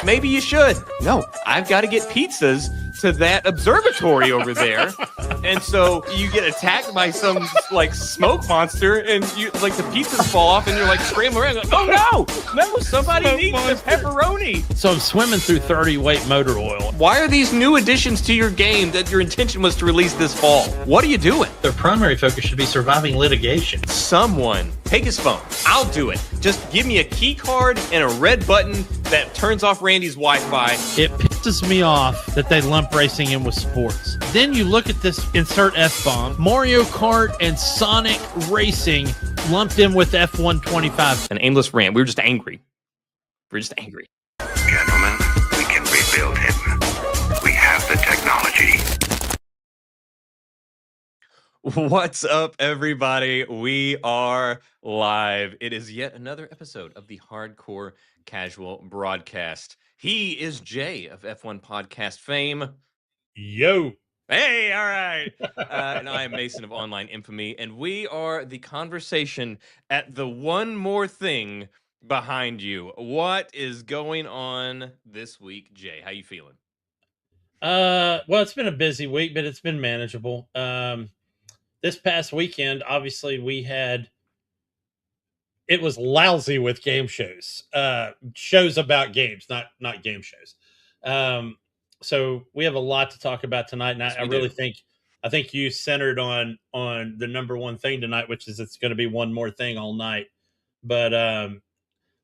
maybe you should. No, I've got to get pizzas to that observatory over there. And so you get attacked by some like smoke monster, and you like the pizzas fall off, and you're like scrambling around, like, oh no, somebody Smoke needs monster. the pepperoni. So I'm swimming through 30 weight motor oil. Why are these new additions to your game that your intention was to release this fall? What are you doing? Their primary focus should be surviving litigation. Someone take his phone. I'll do it. Just give me a key card and a red button that turns off Randy's Wi-Fi. It pisses me off that they lump racing in with sports. Then you look at this insert F-bomb, Mario Kart and Sonic Racing lumped in with F125. An aimless rant. We were just angry. Gentlemen, we can rebuild him. We have the technology. What's up, everybody? We are live. It is yet another episode of the Hardcore Casual Broadcast. He is Jay of F1 Podcast fame. Yo. Hey, all right. And I am Mason of Online Infamy, and we are the conversation at the one more thing behind you. What is going on this week, Jay? How you feeling? Well, it's been a busy week, but it's been manageable. This past weekend, obviously, it was lousy with game shows. Shows about games, not game shows. So we have a lot to talk about tonight, and Yes, I we really do. think you centered on the number one thing tonight, which is it's going to be one more thing all night. But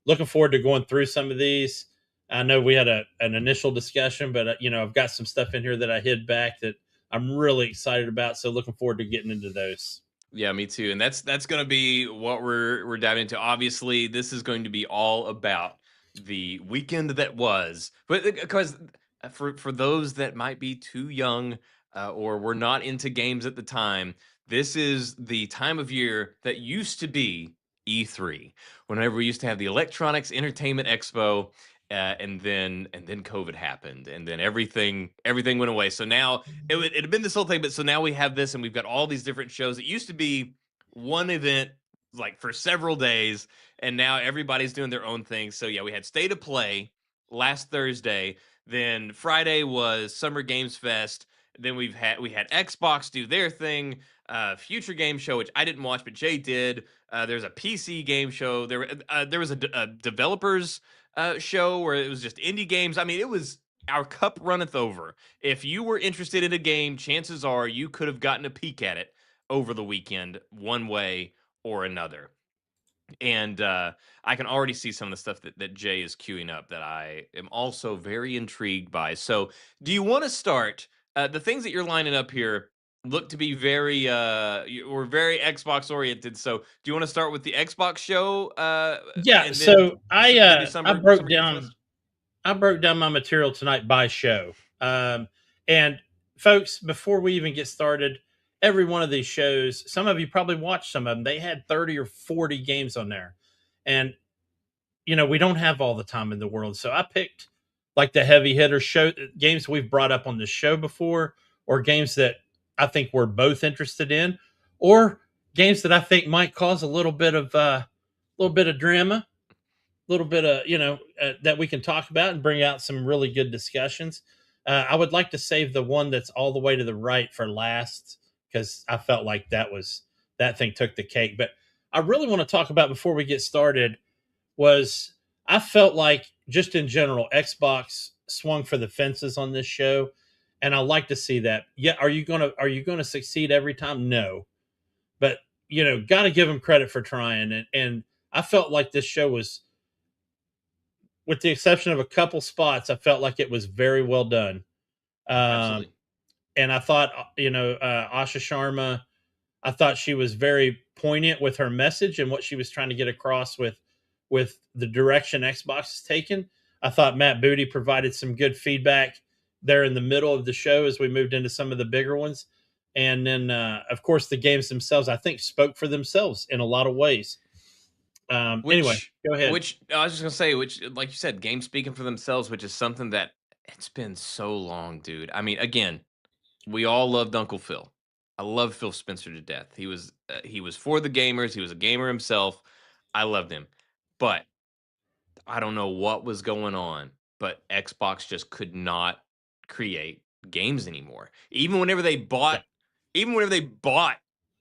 looking forward to going through some of these. I know we had an initial discussion, but I've got some stuff in here that I hid back that I'm really excited about. So looking forward to getting into those. Yeah, me too. And that's going to be what we're diving into. Obviously, this is going to be all about the weekend that was. But because for those that might be too young or were not into games at the time, this is the time of year that used to be E3. Whenever we used to have the Electronics Entertainment Expo, and then COVID happened, and then everything went away. So now it had been this whole thing, but so now we have this, and we've got all these different shows. It used to be one event like for several days, and now everybody's doing their own thing. So yeah, we had State of Play last Thursday. Then Friday was Summer Games Fest. Then we had Xbox do their thing, Future Game Show, which I didn't watch, but Jay did. There's a PC game show. There was a developers show where it was just indie games. I mean, it was our cup runneth over. If you were interested in a game, chances are you could have gotten a peek at it over the weekend, one way or another. And I can already see some of the stuff that Jay is queuing up that I am also very intrigued by. So, do you want to start? The things that you're lining up here look to be very we're very Xbox oriented. So, do you want to start with the Xbox show? Yeah. And then So maybe I Summer broke Games down Fest? I broke down my material tonight by show. And folks, before we even get started, every one of these shows, some of you probably watched some of them. They had 30 or 40 games on there. And we don't have all the time in the world. So I picked like the heavy hitter show games we've brought up on this show before, or games that I think we're both interested in, or games that I think might cause a little bit of drama, a little bit of that we can talk about and bring out some really good discussions. I would like to save the one that's all the way to the right for last, because I felt like that thing took the cake. But I really want to talk about, before we get started, was I felt like just in general Xbox swung for the fences on this show, and I like to see that. Yeah, are you gonna succeed every time? No, but got to give them credit for trying. And I felt like this show was, with the exception of a couple spots, I felt like it was very well done. Absolutely. And I thought, Asha Sharma, I thought she was very poignant with her message and what she was trying to get across with the direction Xbox is taken. I thought Matt Booty provided some good feedback there in the middle of the show as we moved into some of the bigger ones. And then, of course, the games themselves, I think, spoke for themselves in a lot of ways. Anyway, go ahead. Which I was just gonna say, which, like you said, games speaking for themselves, which is something that it's been so long, dude. I mean, again, we all loved Uncle Phil. I love Phil Spencer to death. He was for the gamers. He was a gamer himself. I loved him, but I don't know what was going on but Xbox just could not create games anymore. Even whenever they bought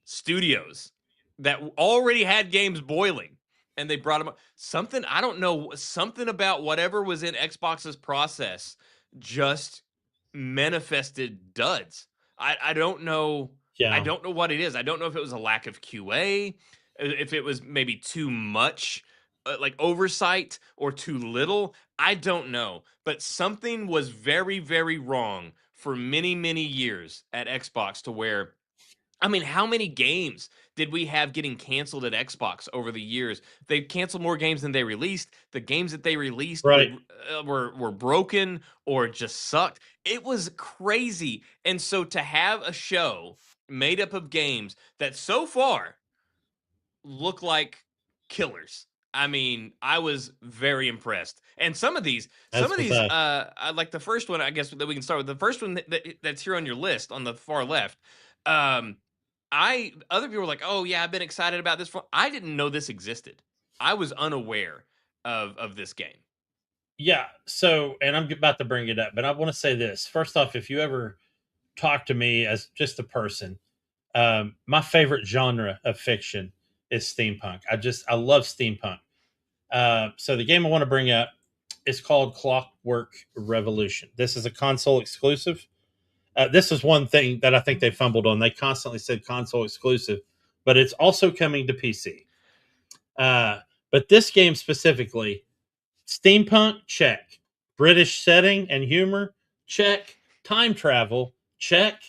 studios that already had games boiling and they brought them up, something, I don't know, something about whatever was in Xbox's process just manifested duds. I don't know. I Yeah. don't know what it is. I don't know if it was a lack of QA, if it was maybe too much like oversight or too little. I don't know. But something was very, very wrong for many, many years at Xbox to where, I mean, how many games did we have getting canceled at Xbox over the years? They canceled more games than they released. The games that they released Right. were broken or just sucked. It was crazy. And so to have a show made up of games that so far look like killers. I mean, I was very impressed. And some of these, As was I. I like the first one, I guess that we can start with. The first one that's here on your list on the far left. Um, other people were like, "Oh yeah, I've been excited about this." I didn't know this existed. I was unaware of this game. Yeah. So, and I'm about to bring it up, but I want to say this. First off, if you ever talk to me as just a person, my favorite genre of fiction is steampunk. I love steampunk. So the game I want to bring up is called Clockwork Revolution. This is a console exclusive. This is one thing that I think they fumbled on. They constantly said console exclusive, but it's also coming to PC. But this game specifically, steampunk, check. British setting and humor, check. Time travel, check.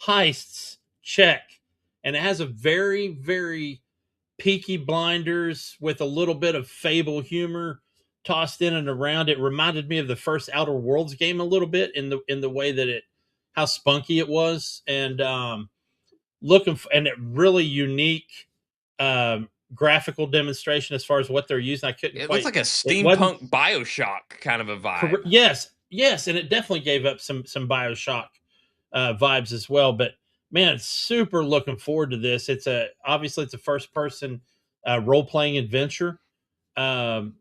Heists, check. And it has a very, very Peaky Blinders with a little bit of Fable humor tossed in and around. It reminded me of the first Outer Worlds game a little bit in the way that how spunky it was, and and it really unique graphical demonstration as far as what they're using. I couldn't It quite. looks like a steampunk BioShock kind of a vibe. Yes, and it definitely gave up some BioShock vibes as well. But man, super looking forward to this. Obviously it's a first person role playing adventure. Um,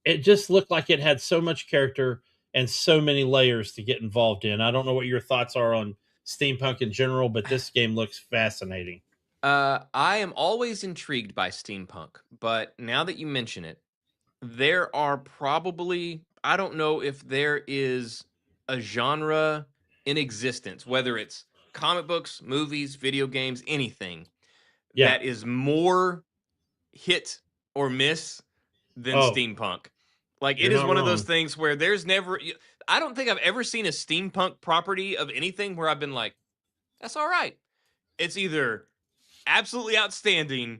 it just looked like it had so much character and so many layers to get involved in. I don't know what your thoughts are on steampunk in general, but this game looks fascinating. I am always intrigued by steampunk, but now that you mention it, there are probably, I don't know if there is a genre in existence, whether it's comic books, movies, video games, anything Yeah. that is more hit or miss than Oh, steampunk. Like it you're is not one of those wrong. things where I don't think I've ever seen a steampunk property of anything where I've been like, that's all right. It's either absolutely outstanding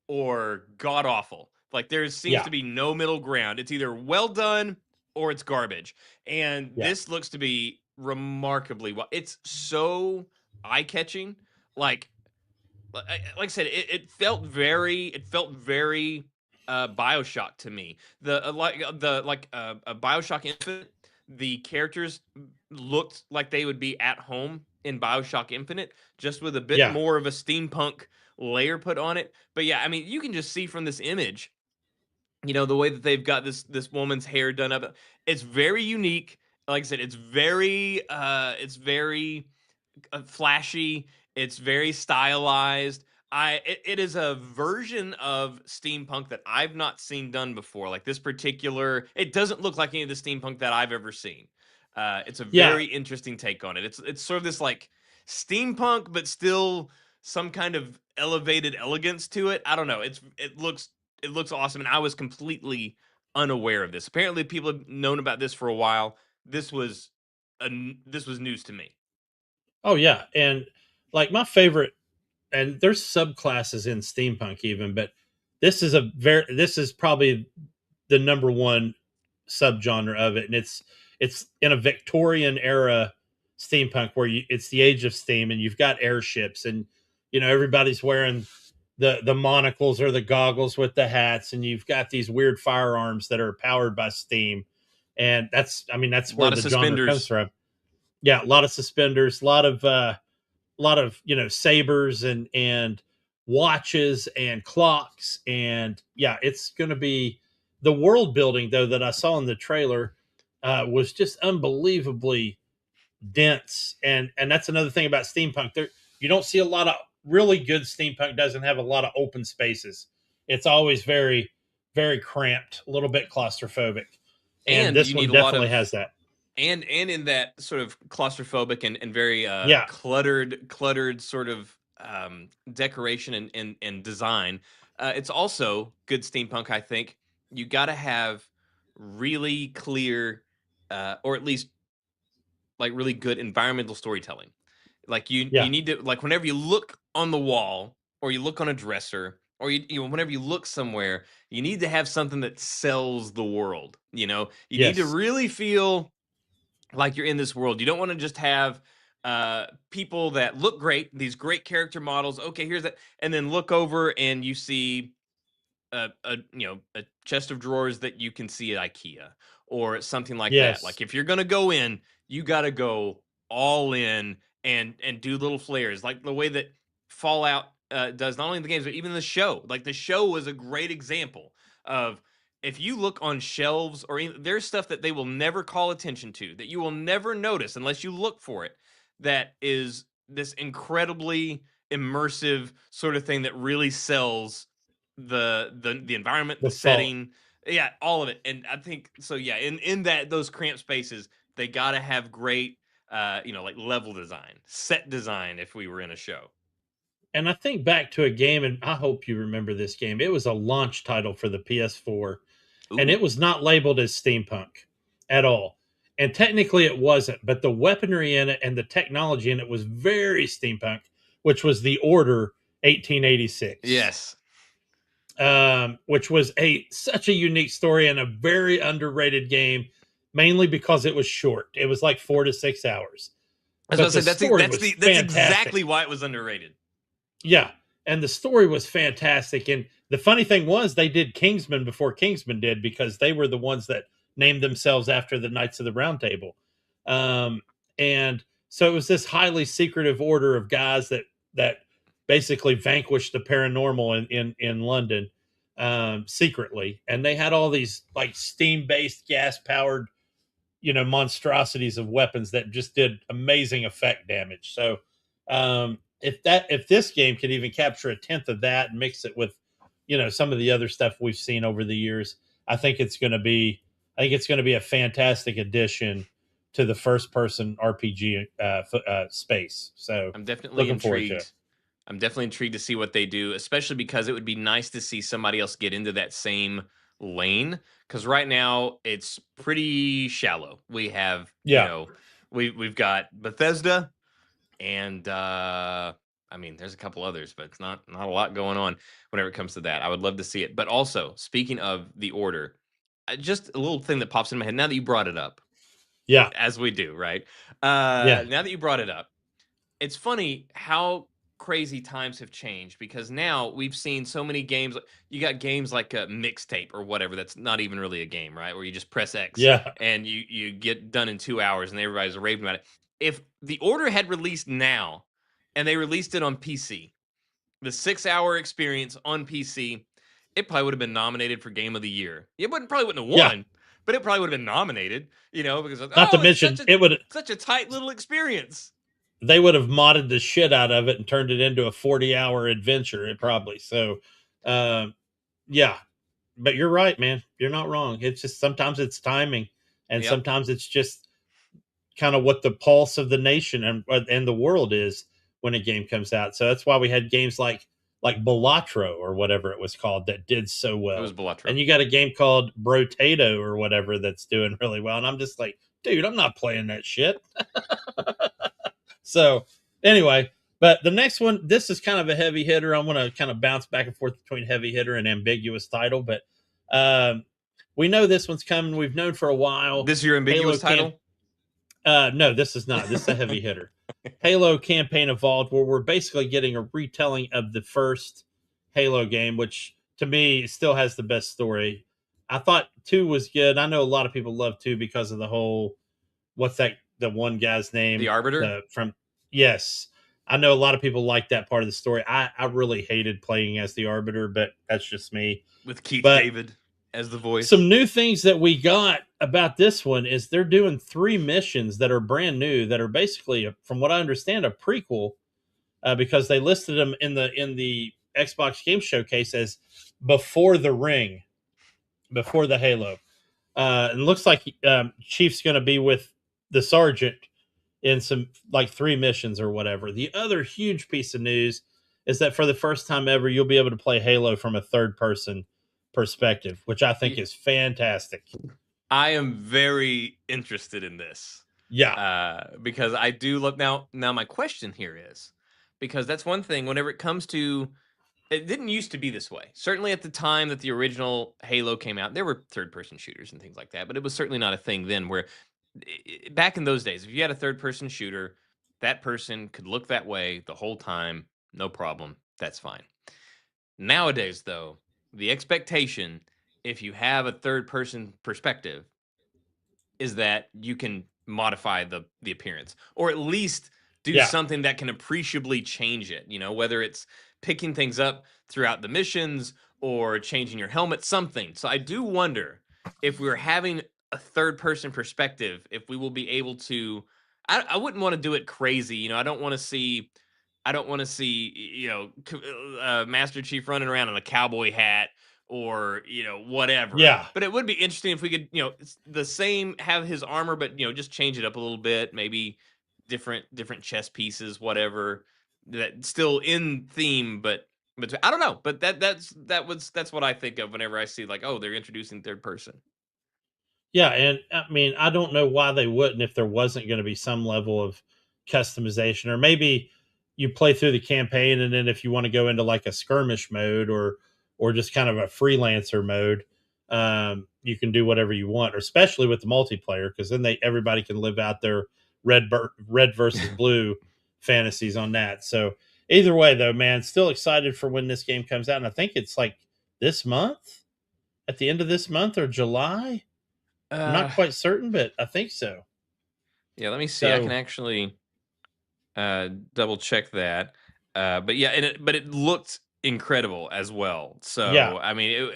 or god awful. Like there seems Yeah. to be no middle ground. It's either well done or it's garbage. And Yeah. this looks to be remarkably well. It's so eye catching. Like I said, it felt very BioShock to me. BioShock Infinite, the characters looked like they would be at home in BioShock Infinite, just with a bit Yeah. more of a steampunk layer put on it. But yeah, I mean, you can just see from this image, the way that they've got this woman's hair done up. It's very unique. Like I said, it's very flashy. It's very stylized. It is a version of steampunk that I've not seen done before. Like this particular, it doesn't look like any of the steampunk that I've ever seen. It's a Yeah. very interesting take on it. It's sort of this like steampunk, but still some kind of elevated elegance to it. I don't know. It looks awesome, and I was completely unaware of this. Apparently, people have known about this for a while. This was news to me. Oh yeah. And like my favorite, and there's subclasses in steampunk even, but this is probably the number one subgenre of it, and it's in a Victorian era steampunk where it's the age of steam, and you've got airships, and everybody's wearing the monocles or the goggles with the hats, and you've got these weird firearms that are powered by steam, and that's A where lot of the genre comes suspenders. from. Yeah, a lot of suspenders, a lot of sabers and watches and clocks, and yeah, it's going to be the world building though that I saw in the trailer. was just unbelievably dense, and that's another thing about steampunk. There, you don't see a lot of really good steampunk. Doesn't have a lot of open spaces. It's always very, very cramped, a little bit claustrophobic, and And this you one need a lot definitely of has that. and in that sort of claustrophobic and very Yeah, cluttered sort of decoration and design. It's also good steampunk. I think you got to have really clear, or at least like really good environmental storytelling. Like you yeah, need to, like, whenever you look on the wall or you look on a dresser or you know, whenever you look somewhere, you need to have something that sells the world. You know, you need to yes, really feel like you're in this world. You don't want to just have people that look great, these great character models. Okay, here's that, and then look over and you see a chest of drawers that you can see at IKEA or something like that. yes, Like if you're gonna go in, you got to go all in and do little flares, like the way that Fallout does, not only in the games but even the show. Like the show was a great example of, if you look on shelves or there's stuff that they will never call attention to, that you will never notice unless you look for it, that is this incredibly immersive sort of thing that really sells the environment, the the salt. setting, yeah, all of it. And I think so. Yeah, in that those cramped spaces, they got to have great, like level design, set design. If we were in a show, And I think back to a game, and I hope you remember this game. It was a launch title for the PS4, and ooh, it was not labeled as steampunk at all. And technically it wasn't, but the weaponry in it and the technology in it was very steampunk, which was the Order 1886. yes, Which was such a unique story and a very underrated game, mainly because it was short. It was like 4 to 6 hours, I was but about to the say story was that's fantastic. exactly why it was underrated. Yeah, and the story was fantastic. And the funny thing was, they did Kingsman before Kingsman did, because they were the ones that named themselves after the Knights of the Round Table. And so it was this highly secretive order of guys that basically vanquished the paranormal in London, secretly, and they had all these like steam based, gas powered, monstrosities of weapons that just did amazing effect damage. So if this game could even capture a tenth of that and mix it with some of the other stuff we've seen over the years, I think it's going to be a fantastic addition to the first person RPG space. So I'm definitely looking forward to it. intrigued. I'm definitely intrigued to see what they do, especially because it would be nice to see somebody else get into that same lane. Because right now it's pretty shallow. We have, Yeah, we've got Bethesda, and I mean, there's a couple others, but it's not a lot going on whenever it comes to that. I would love to see it. But also, speaking of the Order, just a little thing that pops in my head now that you brought it up, yeah, as we do, right? yeah, Now that you brought it up, it's funny how crazy times have changed, because now we've seen so many games. You got games like a mixtape or whatever that's not even really a game, right? Where you just press X yeah, and you get done in 2 hours, and everybody's raving about it. If the Order had released now and they released it on PC, the 6 hour experience on PC, it probably would have been nominated for Game of the Year. It probably wouldn't have yeah. won, but it probably would have been nominated. Because Not to it's mention, it would such a tight little experience. they would have modded the shit out of it and turned it into a 40-hour adventure. It probably so. Yeah, but you're right, man. You're not wrong. It's just sometimes it's timing, and Yep. sometimes it's just kind of what the pulse of the nation and the world is when a game comes out. So that's why we had games like Balatro or whatever it was called that did so It was well. Balatro. And you got a game called Brotato or whatever that's doing really well. And I'm just like, dude, I'm not playing that shit. So anyway, but the next one, this is kind of a heavy hitter. I'm going to kind of bounce back and forth between heavy hitter and ambiguous title, but we know this one's coming. We've known for a while. This is your ambiguous title? No, this is not. This is a heavy hitter. Halo Campaign Evolved, where we're basically getting a retelling of the first Halo game, which to me still has the best story. I thought 2 was good. I know a lot of people love 2 because of the whole, what's that, the one guy's name? The Arbiter? Yes. I know a lot of people like that part of the story. I really hated playing as the Arbiter, but that's just me. With Keith But David. as the voice. Some new things that we got about this one is they're doing 3 missions that are brand new that are basically, from what I understand, a prequel, because they listed them in the Xbox Game Showcase as before the ring, before the Halo. It looks like Chief's going to be with the sergeant in some like 3 missions or whatever. The other huge piece of news is that for the first time ever, you'll be able to play Halo from a third person perspective, which I think is fantastic. I am very interested in this. Yeah. Because I do love now my question here is, because that's one thing whenever it comes to, it didn't used to be this way. Certainly at the time that the original Halo came out, there were third person shooters and things like that, but it was certainly not a thing then where back in those days, if you had a third person shooter, that person could look that way the whole time, no problem. That's fine. Nowadays though, the expectation, if you have a third person perspective, is that you can modify the appearance, or at least do something that can appreciably change it, whether it's picking things up throughout the missions or changing your helmet, something. So I do wonder if we're having a third person perspective, if we will be able to, I wouldn't want to do it crazy. I don't want to see, Master Chief running around in a cowboy hat or, whatever. Yeah. But it would be interesting if we could, the same, have his armor, but, just change it up a little bit, maybe different chest pieces, whatever, that still in theme, but I don't know. But that's what I think of whenever I see like, oh, they're introducing third person. Yeah, and I mean, I don't know why they wouldn't if there wasn't going to be some level of customization, or maybe you play through the campaign and then if you want to go into like a skirmish mode or just kind of a freelancer mode, you can do whatever you want, or especially with the multiplayer, because then everybody can live out their red versus blue fantasies on that. So either way, though, man, still excited for when this game comes out, and I think it's like this month, at the end of this month or July. I'm not quite certain, but I think so. Yeah, let me see. I can actually double check that. But yeah, but it looked incredible as well. So yeah. I mean,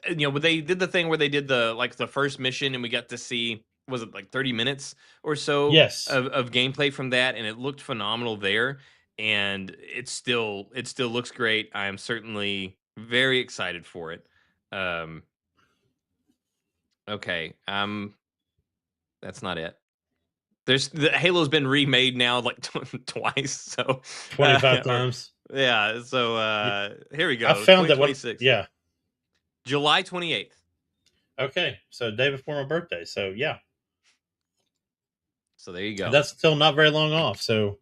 but they did the thing where they did the first mission, and we got to see, was it like 30 minutes or so of gameplay from that, and it looked phenomenal there. And it still looks great. I am certainly very excited for it. Okay. That's not it. The Halo's been remade now like twice, so 25 times. Yeah. So here we go. I found that one. Yeah. July 28th. Okay, so day before my birthday. So yeah. So there you go. And that's still not very long off. So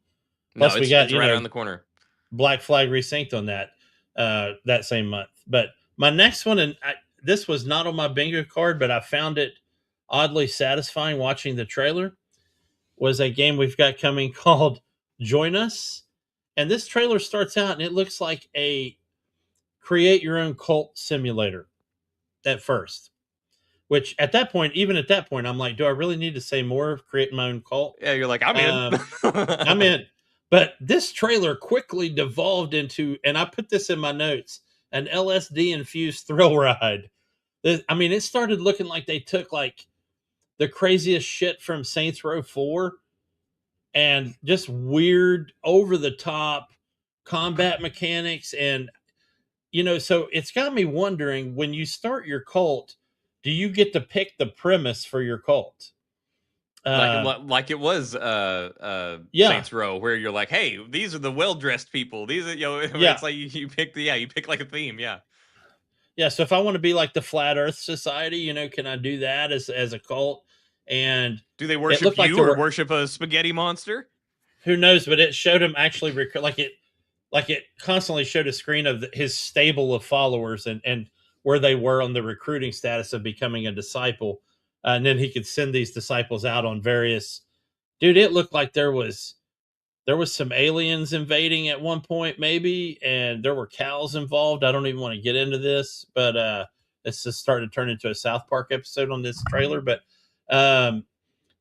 plus we got right around the corner. Black Flag Resynced on that same month. But my next one, and this was not on my bingo card, but I found it oddly satisfying watching the trailer, was a game we've got coming called Join Us. And this trailer starts out and it looks like a create your own cult simulator at first. Which even at that point, I'm like, do I really need to say more of creating my own cult? Yeah, you're like, I'm in. I'm in. But this trailer quickly devolved into, and I put this in my notes, an LSD-infused thrill ride. I mean, it started looking like they took like the craziest shit from Saints Row 4 and just weird, over-the-top combat mechanics. And, so it's got me wondering, when you start your cult, do you get to pick the premise for your cult? Like it was Saints Row, where you're like, hey, these are the well-dressed people. These are, it's like you pick you pick like a theme. Yeah. Yeah. So if I want to be like the Flat Earth Society, can I do that as a cult? And do they worship you or worship a spaghetti monster? Who knows? But it showed him actually like it constantly showed a screen of his stable of followers and where they were on the recruiting status of becoming a disciple. And then he could send these disciples out on various. Dude, it looked like there was some aliens invading at one point, maybe, and there were cows involved. I don't even want to get into this, but it's just starting to turn into a South Park episode on this trailer. But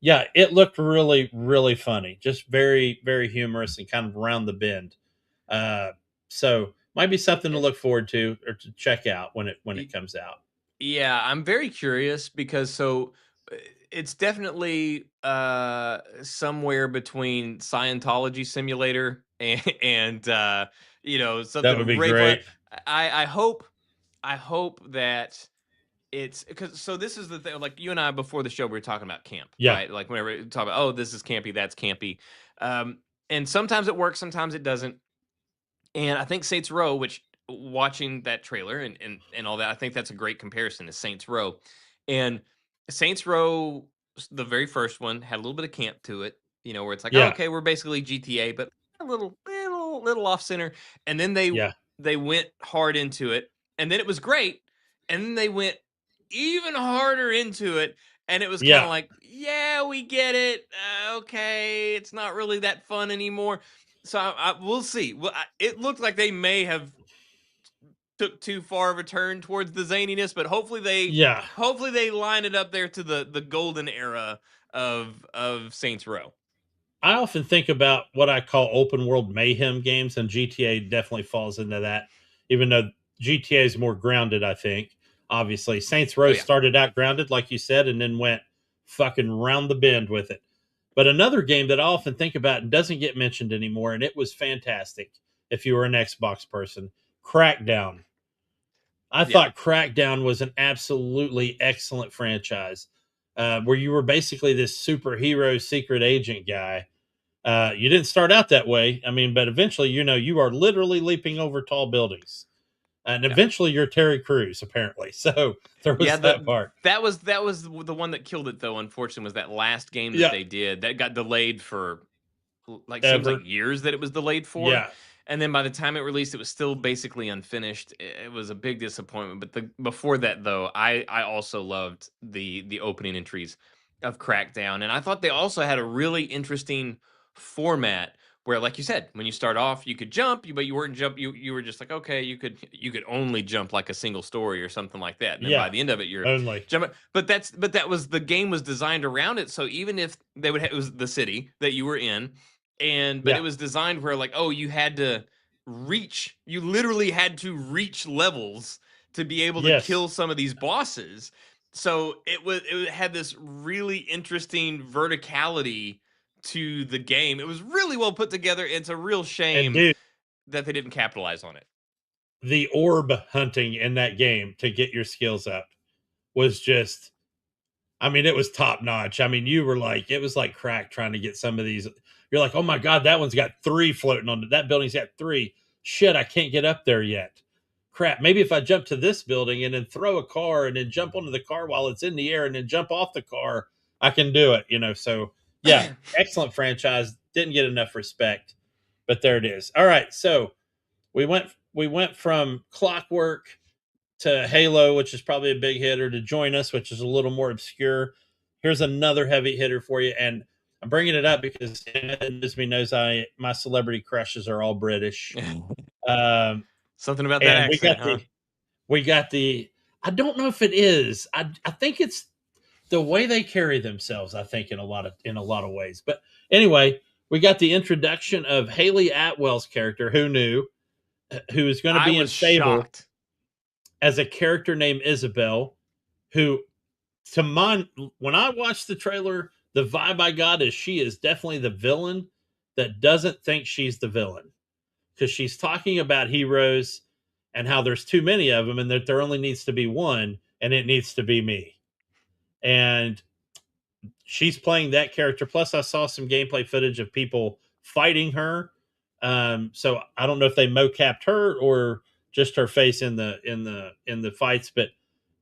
yeah, it looked really, really funny, just very, very humorous and kind of around the bend. So might be something to look forward to or to check out when it comes out. Yeah, I'm very curious because uh, it's definitely somewhere between Scientology Simulator and That something would be really fun. great. I hope that it's because so this is the thing, like you and I before the show we were talking about camp, Yeah. right? Like whenever we talk about, oh, this is campy, that's campy. And sometimes it works, sometimes it doesn't. And I think Saints Row, which watching that trailer and all that, I think that's a great comparison to Saints Row. And Saints Row, the very first one, had a little bit of camp to it, where it's like, oh, Yeah. okay, we're basically GTA, but a little off center. And then they Yeah. they went hard into it, and then it was great. And then they went even harder into it, and it was kind of Yeah. like, yeah, we get it. Okay, it's not really that fun anymore. So we'll see. Well, it looked like they may have took too far of a turn towards the zaniness, but Yeah. hopefully they line it up there to the golden era of Saints Row. I often think about what I call open world mayhem games, and GTA definitely falls into that, even though GTA is more grounded, I think. Obviously, Saints Oh Row yeah, started out grounded, like you said, and then went fucking round the bend with it. But another game that I often think about and doesn't get mentioned anymore, and it was fantastic if you were an Xbox person, Crackdown. I yeah, thought Crackdown was an absolutely excellent franchise, where you were basically this superhero secret agent guy. You didn't start out that way. I mean, but eventually, you are literally leaping over tall buildings. And yeah, eventually, you're Terry Crews, apparently. So there yeah. was that part. That was the one that killed it though. Unfortunately, was that last game that Yeah. they did that got delayed for like seems like Ever. years that it was delayed for. Yeah. And then by the time it released, it was still basically unfinished. It was a big disappointment. But the before that though, I also loved the opening entries of Crackdown. And I thought they also had a really interesting format where, like you said, when you start off, you could jump, but you weren't jump. You were just like, okay, you could only jump like a single story or something like that. And then by Yeah. the end of it, you're Only. jumping. But that was the game was designed around it. So even if they would, it was the city that you were in, but it Yeah. was designed where like, oh, you literally had to reach levels to be able to Yes. kill some of these bosses. So it had this really interesting verticality to the game. It was really well put together. It's a real And shame dude, that they didn't capitalize on it. the orb hunting in that game to get your skills up was just, I mean, it was top notch. I mean, you were like, it was like crack trying to get some of these. You're like, oh my God, that one's got three floating on it. That building's got three. Shit, I can't get up there yet. Crap. Maybe if I jump to this building and then throw a car and then jump onto the car while it's in the air and then jump off the car, I can do it. So yeah, excellent franchise. Didn't get enough respect, but there it is. All right. So we went from Clockwork to Halo, which is probably a big hitter, to Join Us, which is a little more obscure. Here's another heavy hitter for you, and I'm bringing it up because me knows my celebrity crushes are all British. Something about that And accent, huh? we got the I don't know if it is. I think it's the way they carry themselves. I think in a lot of ways. But anyway, we got the introduction of Haley Atwell's character. Who knew? Who is going to I be in was Fable shocked. as a character named Isabel, who when I watched the trailer, the vibe I got is she is definitely the villain that doesn't think she's the villain, because she's talking about heroes and how there's too many of them and that there only needs to be one, and it needs to be me. And she's playing that character. Plus, I saw some gameplay footage of people fighting her. So I don't know if they mocapped her or just her face in the fights. But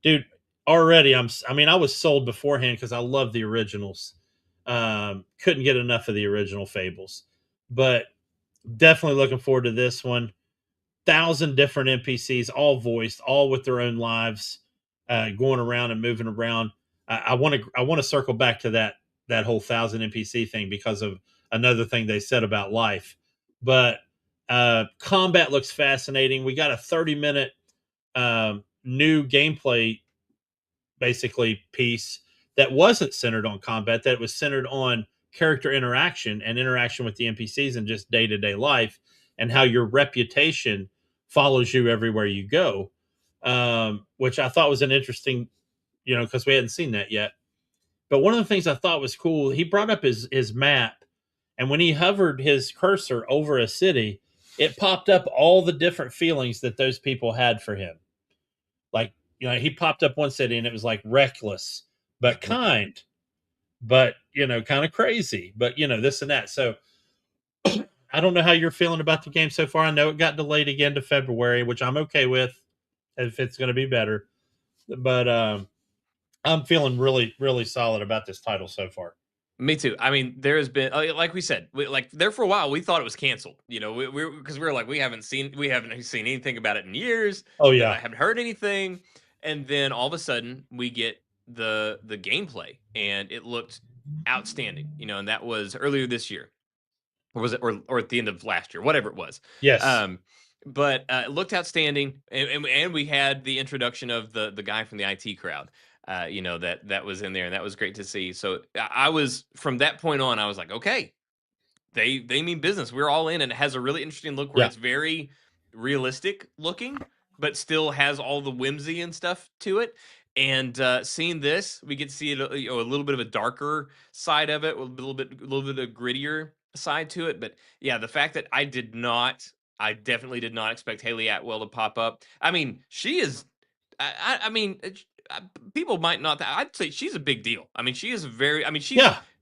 dude, already I was sold beforehand because I love the originals. Couldn't get enough of the original Fables, but definitely looking forward to this one. 1,000 different NPCs, all voiced, all with their own lives, going around and moving around. I want to circle back to that whole 1,000 NPC thing because of another thing they said about life. But combat looks fascinating. We got a 30-minute new gameplay basically piece that wasn't centered on combat, that was centered on character interaction and interaction with the NPCs and just day-to-day life, and how your reputation follows you everywhere you go. which I thought was an interesting, because we hadn't seen that yet. But one of the things I thought was cool, he brought up his map, and when he hovered his cursor over a city, it popped up all the different feelings that those people had for him. Like, he popped up one city and it was like reckless, but kind, but, kind of crazy, but, this and that. So I don't know how you're feeling about the game so far. I know it got delayed again to February, which I'm okay with if it's going to be better. But I'm feeling really, really solid about this title so far. Me too. I mean, there has been, like we said, there for a while, we thought it was canceled. Because we were like, we haven't seen anything about it in years. Oh yeah, I haven't heard anything, and then all of a sudden we get the gameplay, and it looked outstanding. And that was earlier this year, or was it, or at the end of last year, whatever it was. Yes. But it looked outstanding, and we had the introduction of the guy from the IT crowd. That was in there, and that was great to see. So I was, from that point on, I was like, okay, they mean business. We're all in, and it has a really interesting look where it's very realistic looking, but still has all the whimsy and stuff to it. And seeing this, we get to see it, a little bit of a darker side of it, a little bit of a grittier side to it. But yeah, the fact that I definitely did not expect Haley Atwell to pop up. I mean, she is. I mean, people might not. I'd say she's a big deal. I mean, she is very. I mean, she's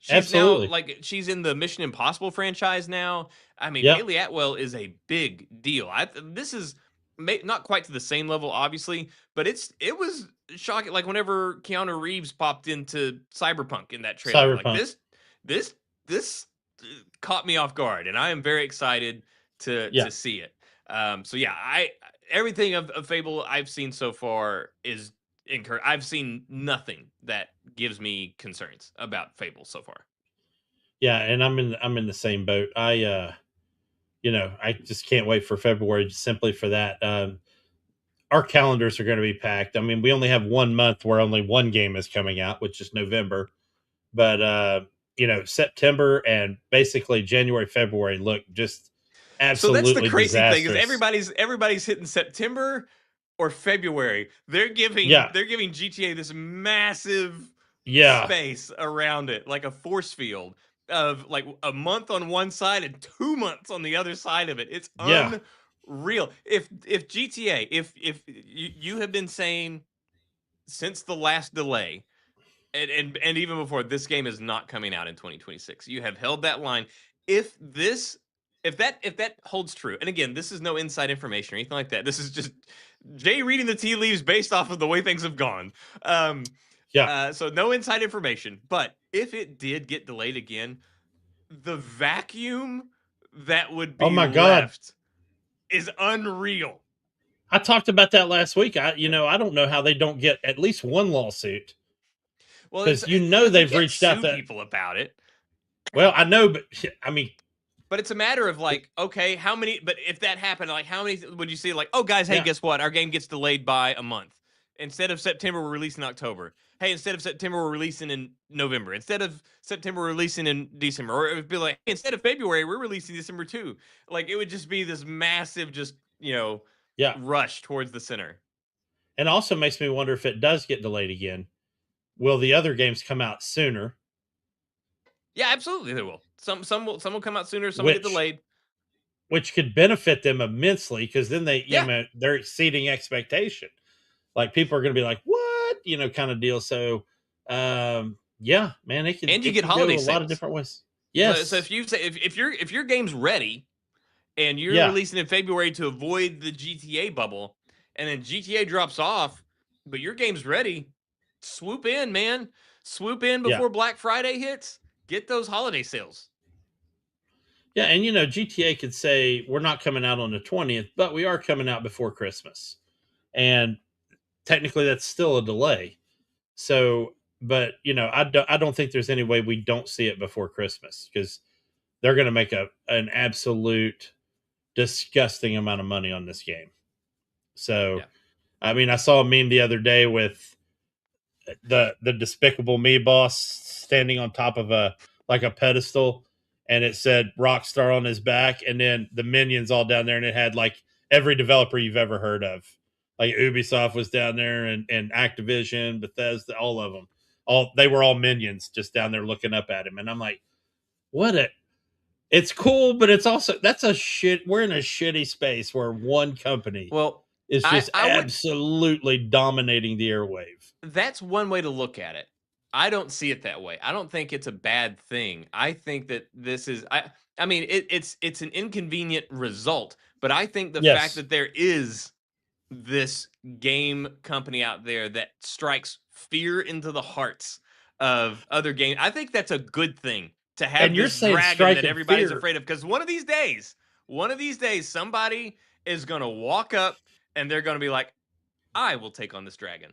absolutely. now, like, she's in the Mission Impossible franchise now. I mean, Haley Atwell is a big deal. This is not quite to the same level, obviously, but it was shocking. Like whenever Keanu Reeves popped into Cyberpunk in that trailer, like this caught me off guard, and I am very excited to see it. So yeah, everything of Fable I've seen so far is encouraging. I've seen nothing that gives me concerns about Fable so far. Yeah, and I'm in the same boat. I just can't wait for February simply for that. Our calendars are going to be packed. I mean, we only have 1 month where only one game is coming out, which is November. But September and basically January, February look just absolutely. So that's the crazy disastrous. thing is everybody's hitting September or February. They're giving GTA this massive space around it, like a force field of like a month on one side and 2 months on the other side of it. It's unreal. If GTA, if you have been saying since the last delay, and even before, this game is not coming out in 2026. You have held that line. If that holds true, and again, this is no inside information or anything like that. This is just Jay reading the tea leaves based off of the way things have gone. So no inside information. But if it did get delayed again, the vacuum that would be left is unreal. I talked about that last week. I don't know how they don't get at least one lawsuit. Well, because they've reached out to people about it. Well, I know, but I mean, but it's a matter of like, okay, how many? But if that happened, like, how many would you see? Like, oh, guys, hey, guess what? Our game gets delayed by a month. Instead of September, we're releasing October. Hey, instead of September, we're releasing in November. Instead of September, we're releasing in December. Or it would be like, hey, instead of February, we're releasing December too. Like, it would just be this massive, just rush towards the center. And also makes me wonder if it does get delayed again. Will the other games come out sooner? Yeah, absolutely, they will. Some will come out sooner. Some will get delayed, which could benefit them immensely because then they're exceeding expectation. Like people are going to be like, "What?" Kind of deal. So, man, it can. And you get holiday sales a lot of different ways. Yes. So if you say if your game's ready, and you're releasing in February to avoid the GTA bubble, and then GTA drops off, but your game's ready. Swoop in, man. Swoop in before Black Friday hits. Get those holiday sales. Yeah, and GTA could say we're not coming out on the 20th, but we are coming out before Christmas. And technically that's still a delay. So, but I don't think there's any way we don't see it before Christmas because they're going to make an absolute disgusting amount of money on this game. So, I mean, I saw a meme the other day with the Despicable Me boss standing on top of a pedestal, and it said Rockstar on his back, and then the minions all down there, and it had like every developer you've ever heard of Like Ubisoft was down there, and Activision, Bethesda, all of them. They were all minions just down there looking up at him. And I'm like, what a it's cool, but it's also that's a shit. We're in a shitty space where one company Well, is I just I would absolutely dominating the airwave. that's one way to look at it. I don't see it that way. I don't think it's a bad thing. I think that this is I mean it's an inconvenient result, but I think the fact Yes. that there is this game company out there that strikes fear into the hearts of other games, I think that's a good thing to have And you're this saying dragon that striking everybody's fear. afraid of, because one of these days somebody is going to walk up and they're going to be like, I will take on this dragon.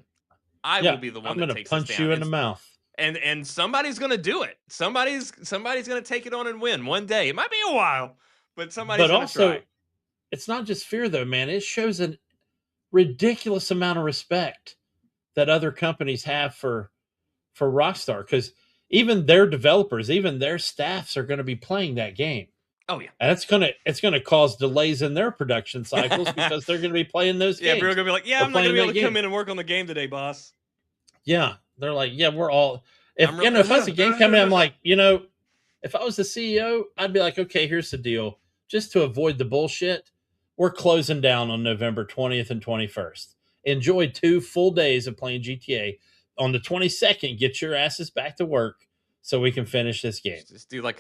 I will Yeah, be the one I'm that going to takes this punch down. you in the mouth. And somebody's gonna do it. Somebody's gonna take it on and win one day. It might be a while, but somebody's But gonna also, try. it's not just fear, though, man. It shows a ridiculous amount of respect that other companies have for Rockstar, because even their developers, even their staffs are going to be playing that game. Oh yeah. And it's gonna cause delays in their production cycles because they're going to be playing those Yeah, games. people are gonna be like, yeah, Or I'm not gonna playing be able that to come game. in and work on the game today, boss. Yeah, they're like, yeah, we're all. If I'm you know, if I was a game company, I'm like, if I was the CEO, I'd be like, okay, here's the deal. Just to avoid the bullshit, we're closing down on November 20th and 21st. Enjoy 2 full days of playing GTA. On the 22nd, get your asses back to work so we can finish this game. Just do like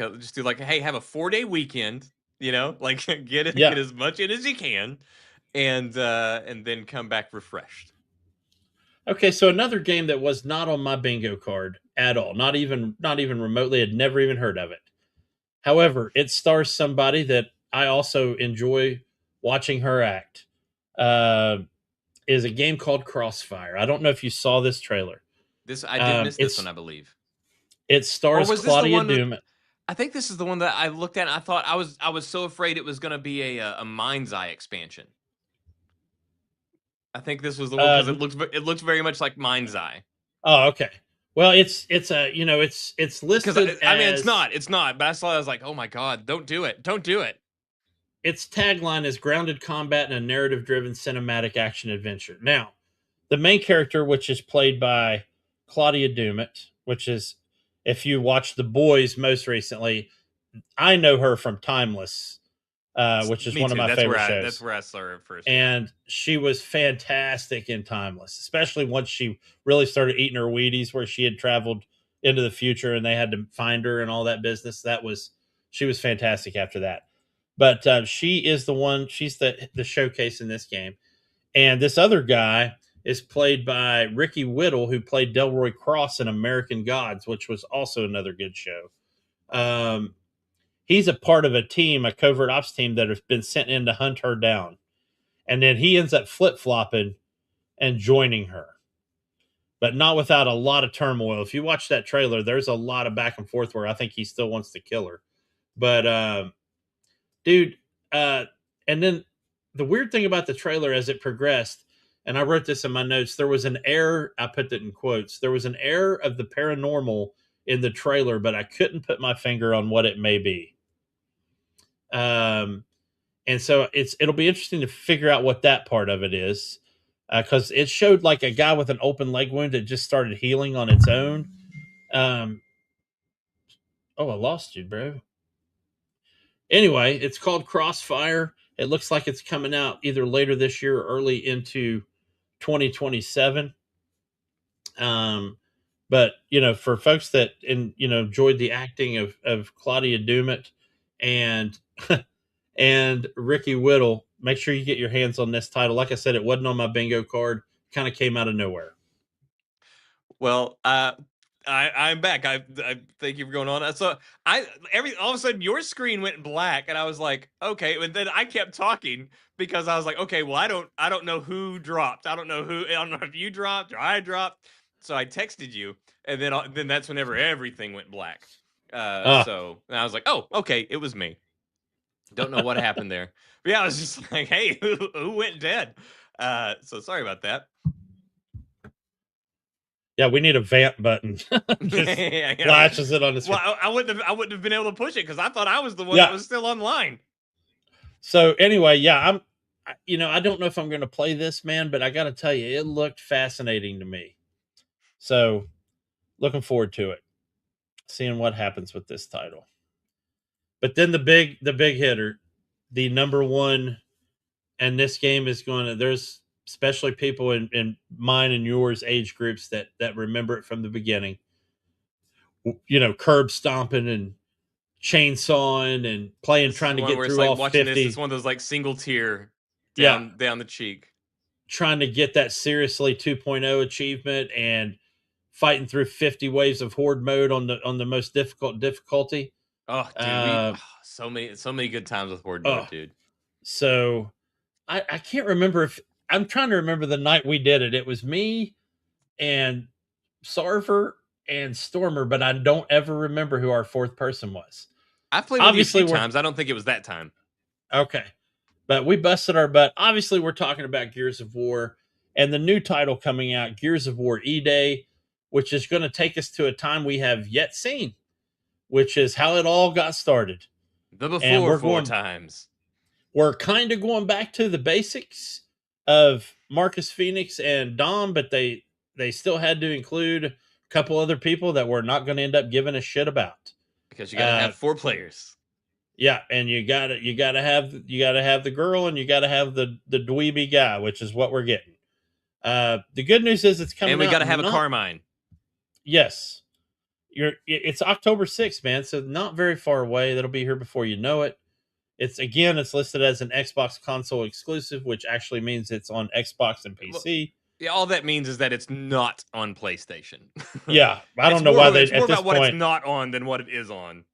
hey, have a 4-day weekend, like get Yeah. as much in as you can, and then come back refreshed. Okay, so another game that was not on my bingo card at all, not even remotely, had never even heard of it. However, it stars somebody that I also enjoy watching her act. Is a game called Crossfire. I don't know if you saw this trailer. I did miss this one, I believe. It stars Claudia Doom. I think this is the one that I looked at and I thought I was so afraid it was going to be a Mind's Eye expansion. I think this was the one because it looks very much like Mind's Eye. Oh, okay. Well, it's listed. I mean, it's not. But I was like, oh my god, don't do it. Its tagline is grounded combat and a narrative-driven cinematic action adventure. Now, the main character, which is played by Claudia Dumet, which is, if you watched The Boys most recently, I know her from Timeless, which is one of my favorite shows. That's where I saw her first. And she was fantastic in Timeless, especially once she really started eating her Wheaties, where she had traveled into the future and they had to find her and all that business. She was fantastic after that. But she is the one. She's the showcase in this game. And this other guy is played by Ricky Whittle, who played Delroy Cross in American Gods, which was also another good show. He's a part of a team, a covert ops team that has been sent in to hunt her down. And then he ends up flip-flopping and joining her. But not without a lot of turmoil. If you watch that trailer, there's a lot of back and forth where I think he still wants to kill her. But, dude, and then the weird thing about the trailer as it progressed, and I wrote this in my notes, there was an air, I put that in quotes, there was an air of the paranormal in the trailer, but I couldn't put my finger on what it may be. And so it'll be interesting to figure out what that part of it is, because it showed like a guy with an open leg wound that just started healing on its own. I lost you, bro. Anyway, it's called Crossfire. It looks like it's coming out either later this year or early into 2027. But for folks that enjoyed the acting of Claudia Dumet and and Ricky Whittle, make sure you get your hands on this title. Like I said, it wasn't on my bingo card. Kind of came out of nowhere. Well, I'm back. I thank you for going on. So all of a sudden your screen went black, and I was like, okay. And then I kept talking because I was like, okay, well, I don't know who dropped. I don't know if you dropped or I dropped. So I texted you, and then that's whenever everything went black. So I was like, oh, okay, it was me. Don't know what happened there. But yeah, I was just like, hey, who went dead? So sorry about that. Yeah, we need a vamp button. Just flashes it on the screen. Well, I wouldn't have been able to push it because I thought I was the one that was still online. So anyway, yeah, I don't know if I'm going to play this, man, but I got to tell you, it looked fascinating to me. So looking forward to it, seeing what happens with this title. But then the big hitter, the number one, and this game is going to. There's especially people in mine and yours age groups that remember it from the beginning. Curb stomping and chainsawing and playing, This is trying the to one get where it's through like all watching this. 50. It's one of those like single tier Yeah, down the cheek. trying to get that seriously 2.0 achievement and fighting through 50 waves of horde mode on the most difficult difficulty. Oh, dude, Uh, so many good times with horde oh, mode, dude. so I can't remember if I'm trying to remember the night we did it. It was me and Sarver and Stormer, but I don't ever remember who our fourth person was. I've played with Obviously, you a few times. I don't think it was that time. Okay. But we busted our butt. Obviously, we're talking about Gears of War and the new title coming out, Gears of War E-Day, which is going to take us to a time we have yet seen, which is how it all got started. The before And we're four going, times. We're kind of going back to the basics of Marcus Phoenix and Dom, but they still had to include a couple other people that we're not going to end up giving a shit about. Because you got to have 4 players. Yeah, and you gotta have the girl, and you gotta have the dweeby guy, which is what we're getting. The good news is it's coming. And we got to have a Carmine. Yes, it's October 6th, man. So not very far away. That'll be here before you know it. It's listed as an Xbox console exclusive, which actually means it's on Xbox and PC. Yeah, all that means is that it's not on PlayStation. Yeah, I don't know why they. It's more at this about what point, it's not on than what it is on.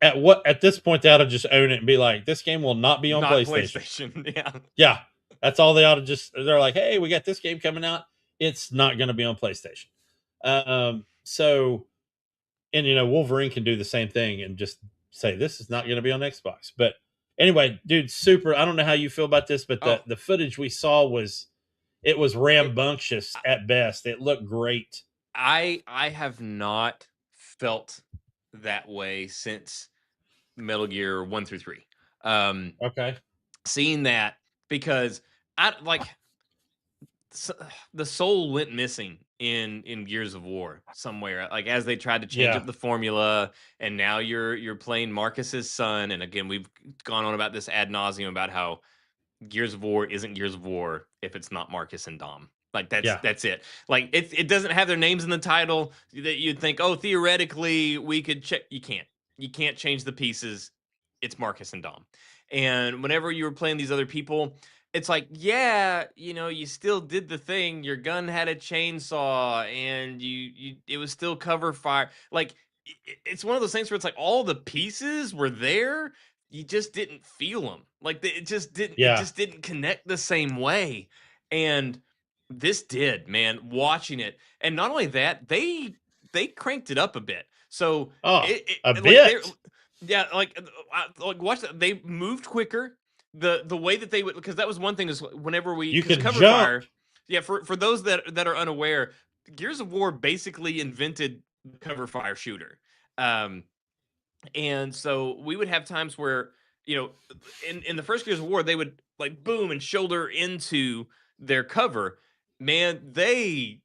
At this point, they ought to just own it and be like, this game will not be on PlayStation. Yeah. Yeah. That's all they ought to just. They're like, hey, we got this game coming out. It's not going to be on PlayStation. So, and Wolverine can do the same thing and just say this is not going to be on Xbox. But anyway, dude, super. I don't know how you feel about this, but the footage we saw was rambunctious at best. It looked great. I have not felt that way since Metal Gear 1 through 3. Okay. Seeing that, because the soul went missing in Gears of War somewhere, like as they tried to change up the formula, and now you're playing Marcus's son, and again we've gone on about this ad nauseum about how Gears of War isn't Gears of War if it's not Marcus and Dom. Like that's it. Like it doesn't have their names in the title that you'd think, oh, theoretically we could check. You can't change the pieces. It's Marcus and Dom. And whenever you were playing these other people, it's like, yeah, you still did the thing. Your gun had a chainsaw, and it was still cover fire. Like it's one of those things where it's like all the pieces were there. You just didn't feel them. Like it just didn't connect the same way. And this did, man. Watching it, and not only that, they cranked it up a bit. So a bit. Yeah, like watch that. They moved quicker. The way that they would, because that was one thing, is whenever you could cover jump. fire. Yeah, for those that are unaware, Gears of War basically invented the cover fire shooter. And so we would have times where, in the first Gears of War, they would like boom and shoulder into their cover. Man, they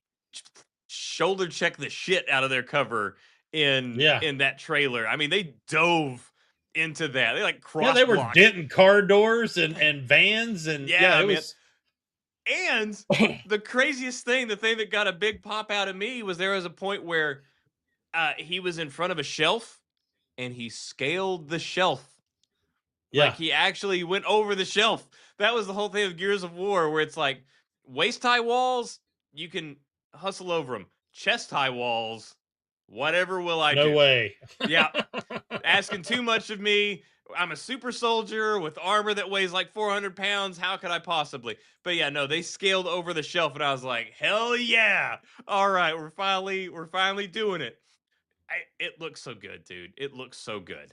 shoulder check the shit out of their cover in that trailer. I mean, they dove into that. They like cross. Yeah, they were denting car doors and vans and it was. And the craziest thing, the thing that got a big pop out of me, was there was a point where he was in front of a shelf and he scaled the shelf. Yeah. Like he actually went over the shelf. That was the whole thing of Gears of War, where it's like waist high walls, you can hustle over them. Chest high walls, whatever will I do? No way. Yeah. Asking too much of me. I'm a super soldier with armor that weighs like 400 pounds. How could I possibly? But yeah, no, they scaled over the shelf, and I was like, hell yeah. All right, we're finally doing it. It looks so good, dude. It looks so good.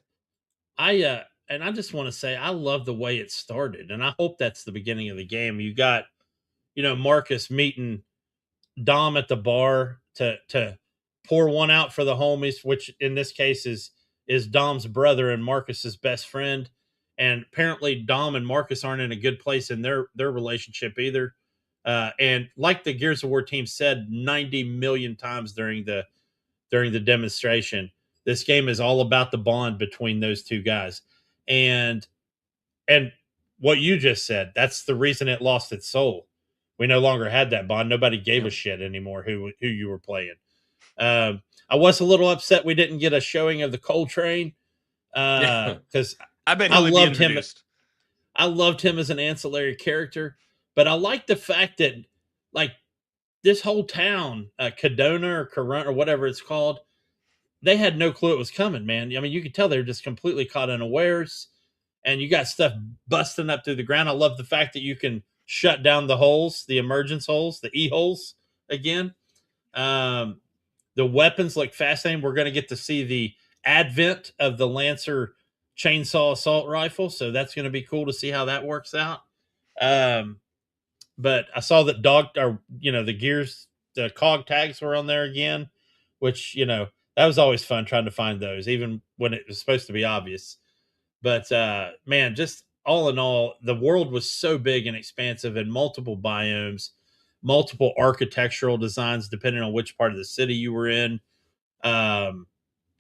And I just want to say, I love the way it started, and I hope that's the beginning of the game. You got, Marcus meeting Dom at the bar to pour one out for the homies, which in this case is Dom's brother and Marcus's best friend. and apparently Dom and Marcus aren't in a good place in their relationship either. And like the Gears of War team said 90 million times during the demonstration, this game is all about the bond between those two guys. And what you just said, that's the reason it lost its soul. We no longer had that bond. Nobody gave a shit anymore who you were playing. I was a little upset we didn't get a showing of the Coltrane because I bet I he'll be loved him. introduced. I loved him as an ancillary character, but I like the fact that like this whole town, Cadona or Corona or whatever it's called, they had no clue it was coming, man. I mean, you could tell they were just completely caught unawares, and you got stuff busting up through the ground. I love the fact that you can shut down the holes, the emergence holes, the e-holes again. The weapons look fascinating. We're going to get to see the advent of the Lancer chainsaw assault rifle, so that's going to be cool to see how that works out. But I saw that the Gears, the cog tags were on there again, which that was always fun trying to find those, even when it was supposed to be obvious. But man, just all in all, the world was so big and expansive, and multiple biomes, multiple architectural designs depending on which part of the city you were in.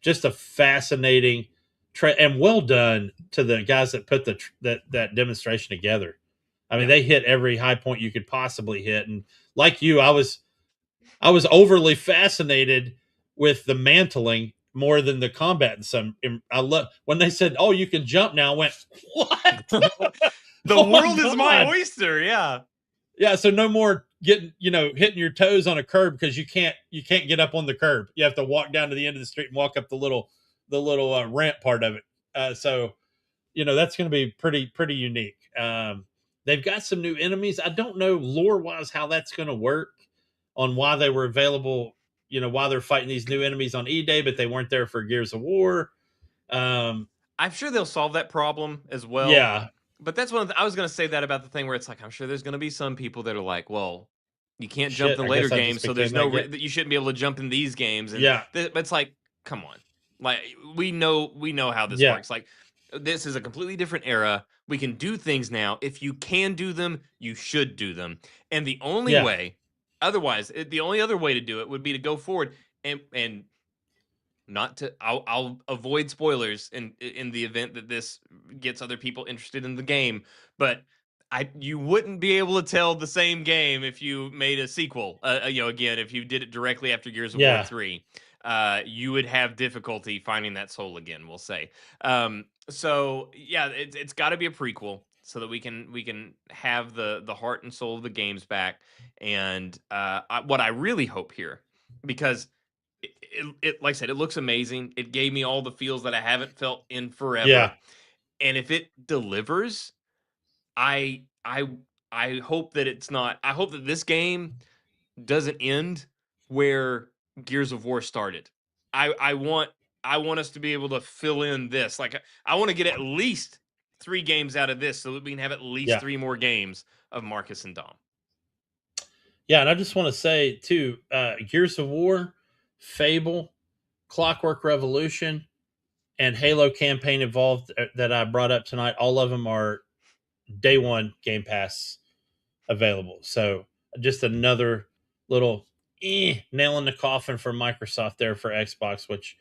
Just a fascinating and well done to the guys that put that demonstration together. I mean, they hit every high point you could possibly hit, and like you, I was overly fascinated with the mantling more than the combat. I love when they said, "Oh, you can jump now." I went, "What? The world is my oyster." Yeah. Yeah, so no more hitting your toes on a curb because you can't get up on the curb. You have to walk down to the end of the street and walk up the little ramp part of it. So that's going to be pretty unique. They've got some new enemies. I don't know lore wise how that's going to work on why they were available. Why they're fighting these new enemies on E-Day, but they weren't there for Gears of War. I'm sure they'll solve that problem as well. Yeah. But that's I was going to say that about the thing where it's like, I'm sure there's going to be some people that are like, well, you can't jump in later games, so there's that you shouldn't be able to jump in these games. And but it's like, come on. Like, we know how this works. Like, this is a completely different era. We can do things now. If you can do them, you should do them. And the only way, otherwise, the only other way to do it would be to go forward and not to. I'll avoid spoilers in the event that this gets other people interested in the game, but you wouldn't be able to tell the same game if you made a sequel. Again, if you did it directly after Gears of War 3. You would have difficulty finding that soul again, we'll say. So yeah, it's got to be a prequel so that we can have the heart and soul of the games back. And what I really hope here, because it like I said, it looks amazing. It gave me all the feels that I haven't felt in forever. Yeah. And if it delivers, I hope that it's not. I hope that this game doesn't end where Gears of War started. I want us to be able to fill in this. Like, I want to get at least 3 games out of this so that we can have at least 3 more games of Marcus and Dom. Yeah, and I just want to say too, Gears of War, Fable, Clockwork Revolution, and Halo Campaign Evolved that I brought up tonight, all of them are day one Game Pass available. So just another little nail in the coffin for Microsoft there for Xbox, which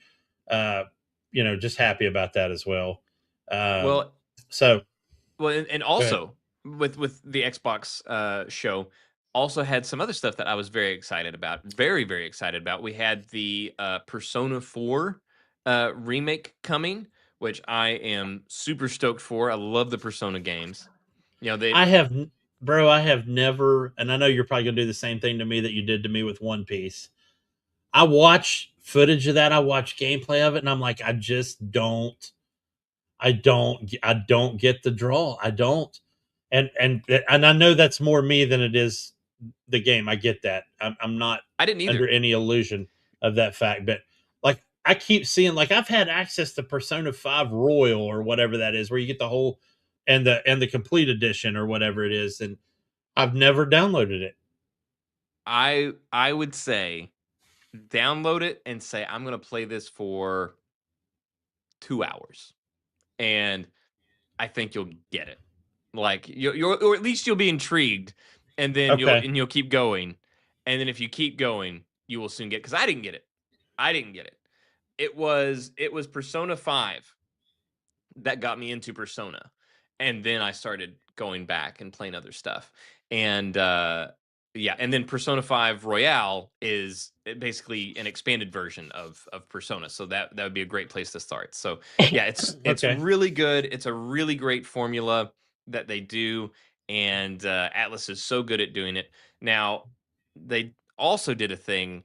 just happy about that as well. And also with the Xbox show, also had some other stuff that I was very excited about. Very, very excited about. We had the Persona 4 remake coming, which I am super stoked for. I love the Persona games. I have never, and I know you're probably gonna do the same thing to me that you did to me with One Piece. I watch footage of that. I watch gameplay of it, and I'm like, I don't get the draw. I don't, and I know that's more me than it is the game. I get that. I'm not. I didn't either. Under any illusion of that fact, but like I keep seeing, like I've had access to Persona 5 Royal or whatever that is, where you get the whole and the complete edition or whatever it is, and I've never downloaded it. I would say download it and say, I'm going to play this for 2 hours. And I think you'll get it. Like you're or at least you'll be intrigued, and then Okay. you'll keep going, and then if you keep going, you will soon get. Because I didn't get it. I didn't get it. It was Persona 5 that got me into Persona. And then I started going back and playing other stuff. And yeah, and then Persona 5 Royale is basically an expanded version of Persona. So that would be a great place to start. So yeah, it's Okay. really good. It's a really great formula that they do, and Atlas is so good at doing it. Now, they also did a thing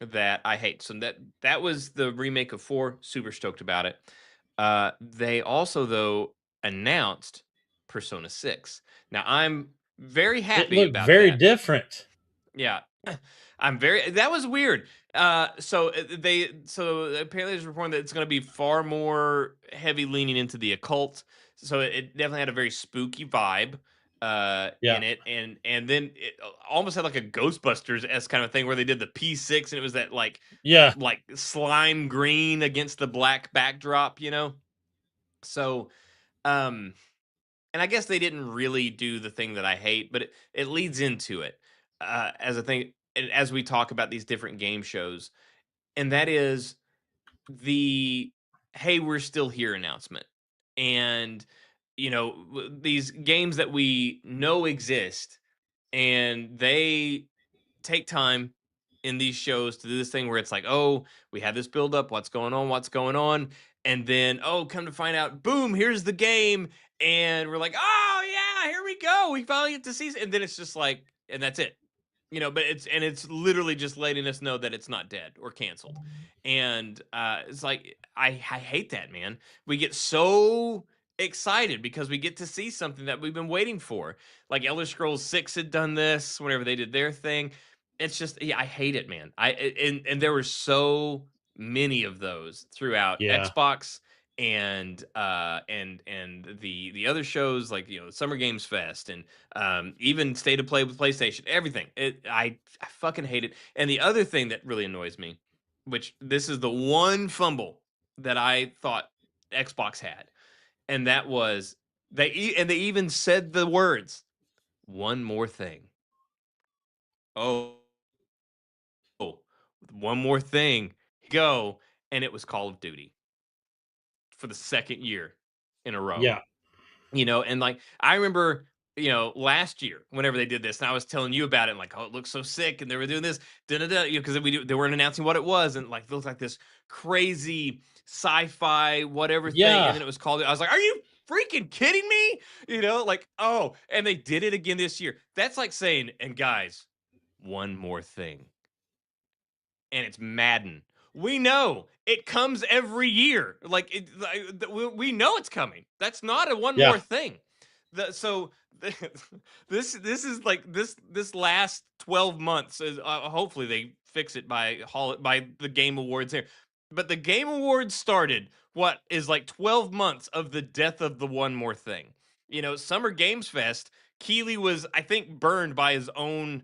that I hate. So that was the remake of 4, super stoked about it. They also, though, announced Persona 6. Now, I'm very It happy looked about very that. different. Yeah. That was weird. So apparently there's reporting that it's going to be far more heavy leaning into the occult. So it definitely had a very spooky vibe Yeah. in it, and then it almost had like a Ghostbusters-esque kind of thing where they did the P6 and it was that Yeah. like slime green against the black backdrop, you know? So, um, and I guess they didn't really do the thing that I hate, but it leads into it as a thing as we talk about these different game shows, and that is the "Hey, we're still here" announcement, and these games that we know exist, and they take time in these shows to do this thing where it's like, oh, we have this build up, what's going on, and then oh, come to find out, boom, here's the game, and we're like, oh yeah, here we go, we finally get to see, and then it's just like, and that's it, but it's literally just letting us know that it's not dead or canceled, and it's like I hate that, man. We get so excited because we get to see something that we've been waiting for. Like Elder Scrolls 6 had done this whenever they did their thing. It's just, yeah, I hate it, man. And there were so many of those throughout Yeah. Xbox and the other shows, like Summer Games Fest, and even State of Play with PlayStation, everything. I fucking hate it. And the other thing that really annoys me, which this is the one fumble that I thought Xbox had, and that was they even said the words, "One more thing." Oh, one more thing. Go. And it was Call of Duty for the second year in a row. Yeah. And like I remember, last year whenever they did this, and I was telling you about it, and like, oh, it looks so sick, and they were doing this, because they weren't announcing what it was, and like it looked like this crazy sci-fi whatever thing, and Yeah. then it was called. I was like, are you freaking kidding me? Like, oh, and they did it again this year. That's like saying, and guys, one more thing, and it's Madden. We know it comes every year. We know it's coming. That's not a one Yeah. more thing. So this is like this last 12 months. Hopefully they fix it by the Game Awards here. But the Game Awards started what is like 12 months of the death of the one more thing. Summer Games Fest. Keeley was, I think, burned by his own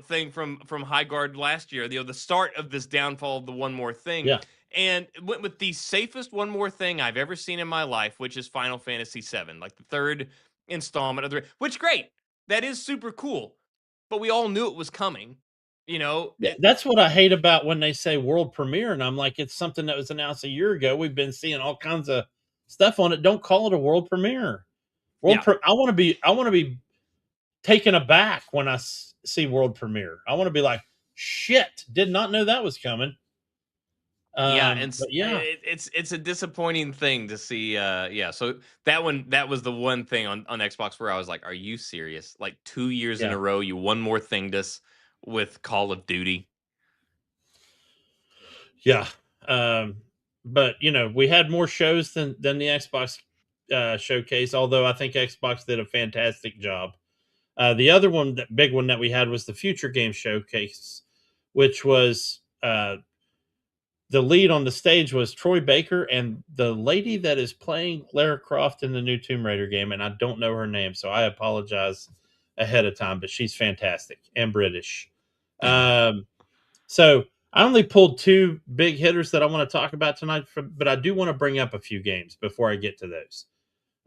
thing from High Guard last year, the start of this downfall of the one more thing, Yeah. and went with the safest one more thing I've ever seen in my life, which is Final Fantasy VII, like the third installment of which great, that is super cool, but we all knew it was coming, Yeah, that's what I hate about when they say world premiere, and I'm like, it's something that was announced a year ago. We've been seeing all kinds of stuff on it. Don't call it a world premiere. Yeah. I want to be taken aback when I see world premiere. I want to be like, shit, did not know that was coming. Yeah, and But yeah, it's a disappointing thing to see. Yeah, so that was the one thing on Xbox where I was like, "Are you serious? Like 2 years in yeah, a row, you one more thinged us with Call of Duty." yeah. But we had more shows than the Xbox showcase. Although I think Xbox did a fantastic job. The other one, that big one that we had, was the Future Game Showcase, which was the lead on the stage was Troy Baker and the lady that is playing Lara Croft in the new Tomb Raider game, and I don't know her name, so I apologize ahead of time, but she's fantastic and British. So I only pulled two big hitters that I want to talk about tonight, but I do want to bring up a few games before I get to those.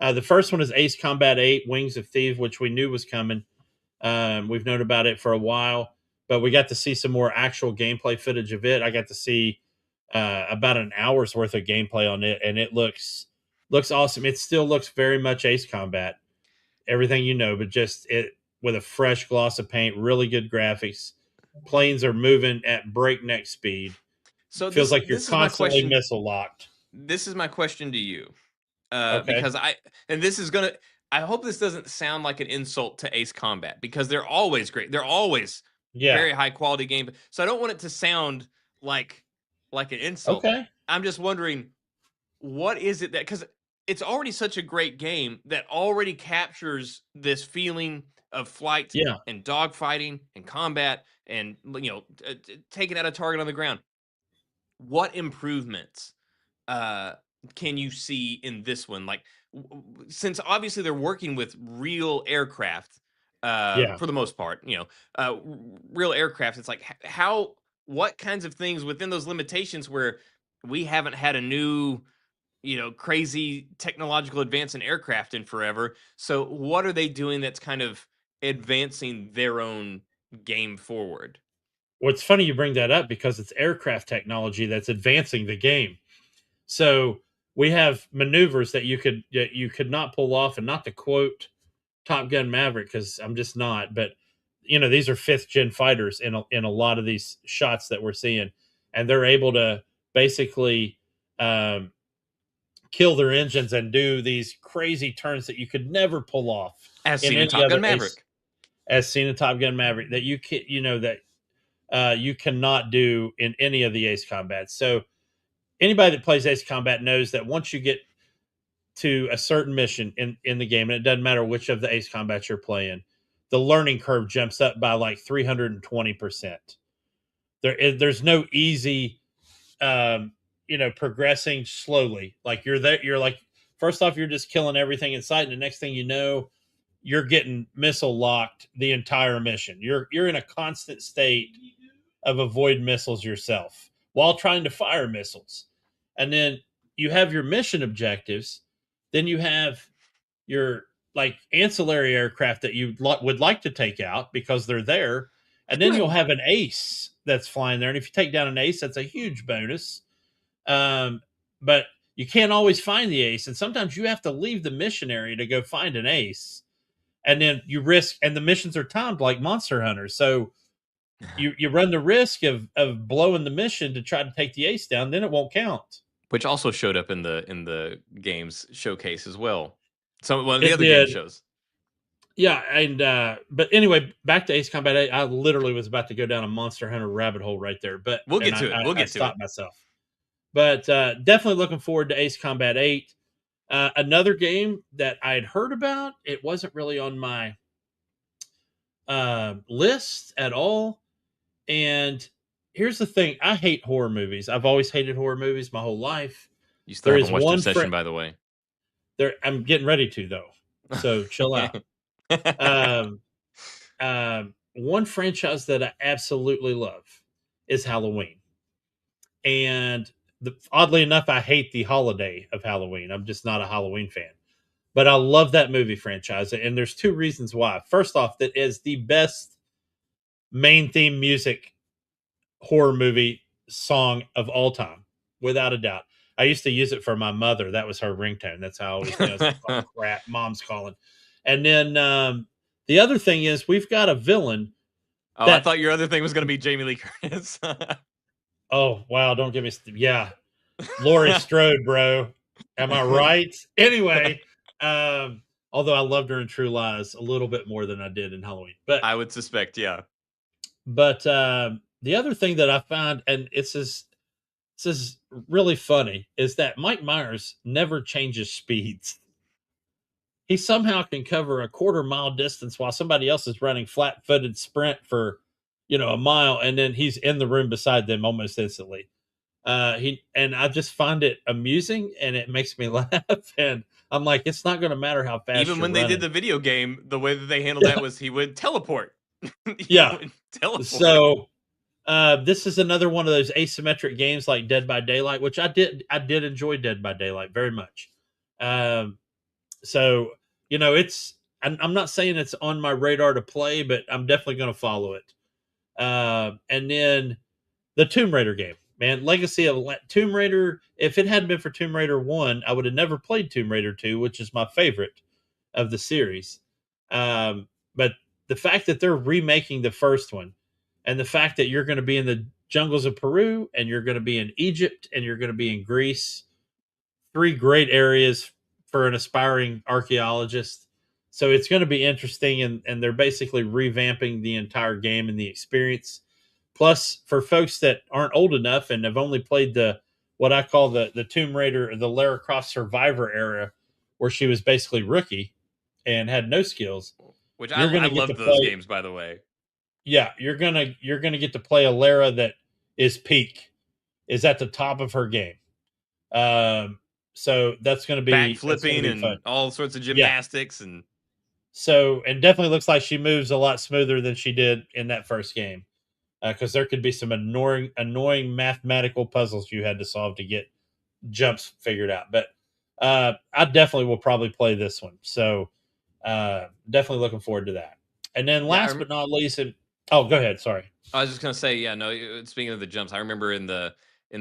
The first one is Ace Combat 8: Wings of Thieves, which we knew was coming. We've known about it for a while, but we got to see some more actual gameplay footage of it. I got to see about an hour's worth of gameplay on it, and it looks awesome. It still looks very much Ace Combat, everything you know, but just it with a fresh gloss of paint, really good graphics. Planes are moving at breakneck speed. So Feels like you're this is my constantly question. missile locked. This is my question to you, Okay. because this is gonna. I hope this doesn't sound like an insult to Ace Combat, because they're always great. They're always Yeah. very high quality game. So I don't want it to sound like an insult. Okay. I'm just wondering, what is it that, because it's already such a great game that already captures this feeling of flight Yeah. and dogfighting and combat and taking out a target on the ground. What improvements can you see in this one? Like, since obviously they're working with real aircraft, Yeah. for the most part, real aircraft. It's like what kinds of things within those limitations where we haven't had a new, crazy technological advance in aircraft in forever. So what are they doing that's kind of advancing their own game forward? Well, it's funny you bring that up because it's aircraft technology that's advancing the game. So we have maneuvers that you could not pull off, and not to quote Top Gun Maverick, because I'm just not, but these are 5th gen fighters in a lot of these shots that we're seeing, and they're able to basically kill their engines and do these crazy turns that you could never pull off As seen in Top Gun Maverick. As seen in Top Gun Maverick, that you can you cannot do in any of the Ace Combat. So anybody that plays Ace Combat knows that once you get to a certain mission in the game, and it doesn't matter which of the Ace Combats you're playing, the learning curve jumps up by like 320%. There's no easy, progressing slowly. Like you're like, first off, you're just killing everything in sight, and the next thing you know, you're getting missile locked the entire mission. You're in a constant state of avoid missiles yourself while trying to fire missiles. And then you have your mission objectives. Then you have your like ancillary aircraft that you would like to take out because they're there. And then you'll have an ace that's flying there. And if you take down an ace, that's a huge bonus. But you can't always find the ace. And sometimes you have to leave the mission area to go find an ace. And then you risk, and the missions are timed like Monster Hunter. So you run the risk of blowing the mission to try to take the ace down, then it won't count. Which also showed up in the game's showcase as well. So one of the other game shows. Yeah, and but anyway, back to Ace Combat 8. I literally was about to go down a Monster Hunter rabbit hole right there, but we'll get to it. I stopped myself. But definitely looking forward to Ace Combat 8. Another game that I had heard about, it wasn't really on my list at all. And here's the thing: I hate horror movies. I've always hated horror movies my whole life. You still haven't watched Obsession, by the way. I'm getting ready to, though. So chill out. One franchise that I absolutely love is Halloween. And oddly enough, I hate the holiday of Halloween. I'm just not a Halloween fan. But I love that movie franchise. And there's 2 reasons why. First off, that is the best main theme music horror movie song of all time, without a doubt. I used to use it for my mother. That was her ringtone. That's how I always know. Crap, mom's calling. And then the other thing is we've got a villain. Oh, I thought your other thing was going to be Jamie Lee Curtis. Oh, wow. Don't give me. Yeah. Laurie Strode, bro. Am I right? Anyway, although I loved her in True Lies a little bit more than I did in Halloween. But I would suspect, yeah. But the other thing that I found, and this is really funny, is that Mike Myers never changes speeds. He somehow can cover a quarter-mile distance while somebody else is running flat-footed sprint for, a mile, and then he's in the room beside them almost instantly. And I just find it amusing, and it makes me laugh. And I'm like, it's not going to matter how fast. Even when they did the video game, the way that they handled that was he would teleport. Teleport. So this is another one of those asymmetric games like Dead by Daylight, which I did enjoy Dead by Daylight very much. So, I'm not saying it's on my radar to play, but I'm definitely going to follow it. And then the Tomb Raider game, man, Legacy of Tomb Raider. If it hadn't been for Tomb Raider 1, I would have never played Tomb Raider 2, which is my favorite of the series. But the fact that they're remaking the first one, and the fact that you're going to be in the jungles of Peru, and you're going to be in Egypt, and you're going to be in Greece, three great areas for an aspiring archaeologist. So it's going to be interesting, and they're basically revamping the entire game and the experience. Plus, for folks that aren't old enough and have only played the what I call the Tomb Raider, the Lara Croft Survivor era, where she was basically rookie and had no skills, Which you're going I to get to love those play. games, by the way. Yeah, you're gonna get to play a Lara that is peak, is at the top of her game. So that's going to be Backflipping and fun. all sorts of Yeah. gymnastics and So, and definitely looks like she moves a lot smoother than she did in that first game, because there could be some annoying mathematical puzzles you had to solve to get jumps figured out. But I definitely will probably play this one. So definitely looking forward to that. And then last but not least, go ahead. Sorry. I was just gonna say, yeah, no. Speaking of the jumps, I remember in the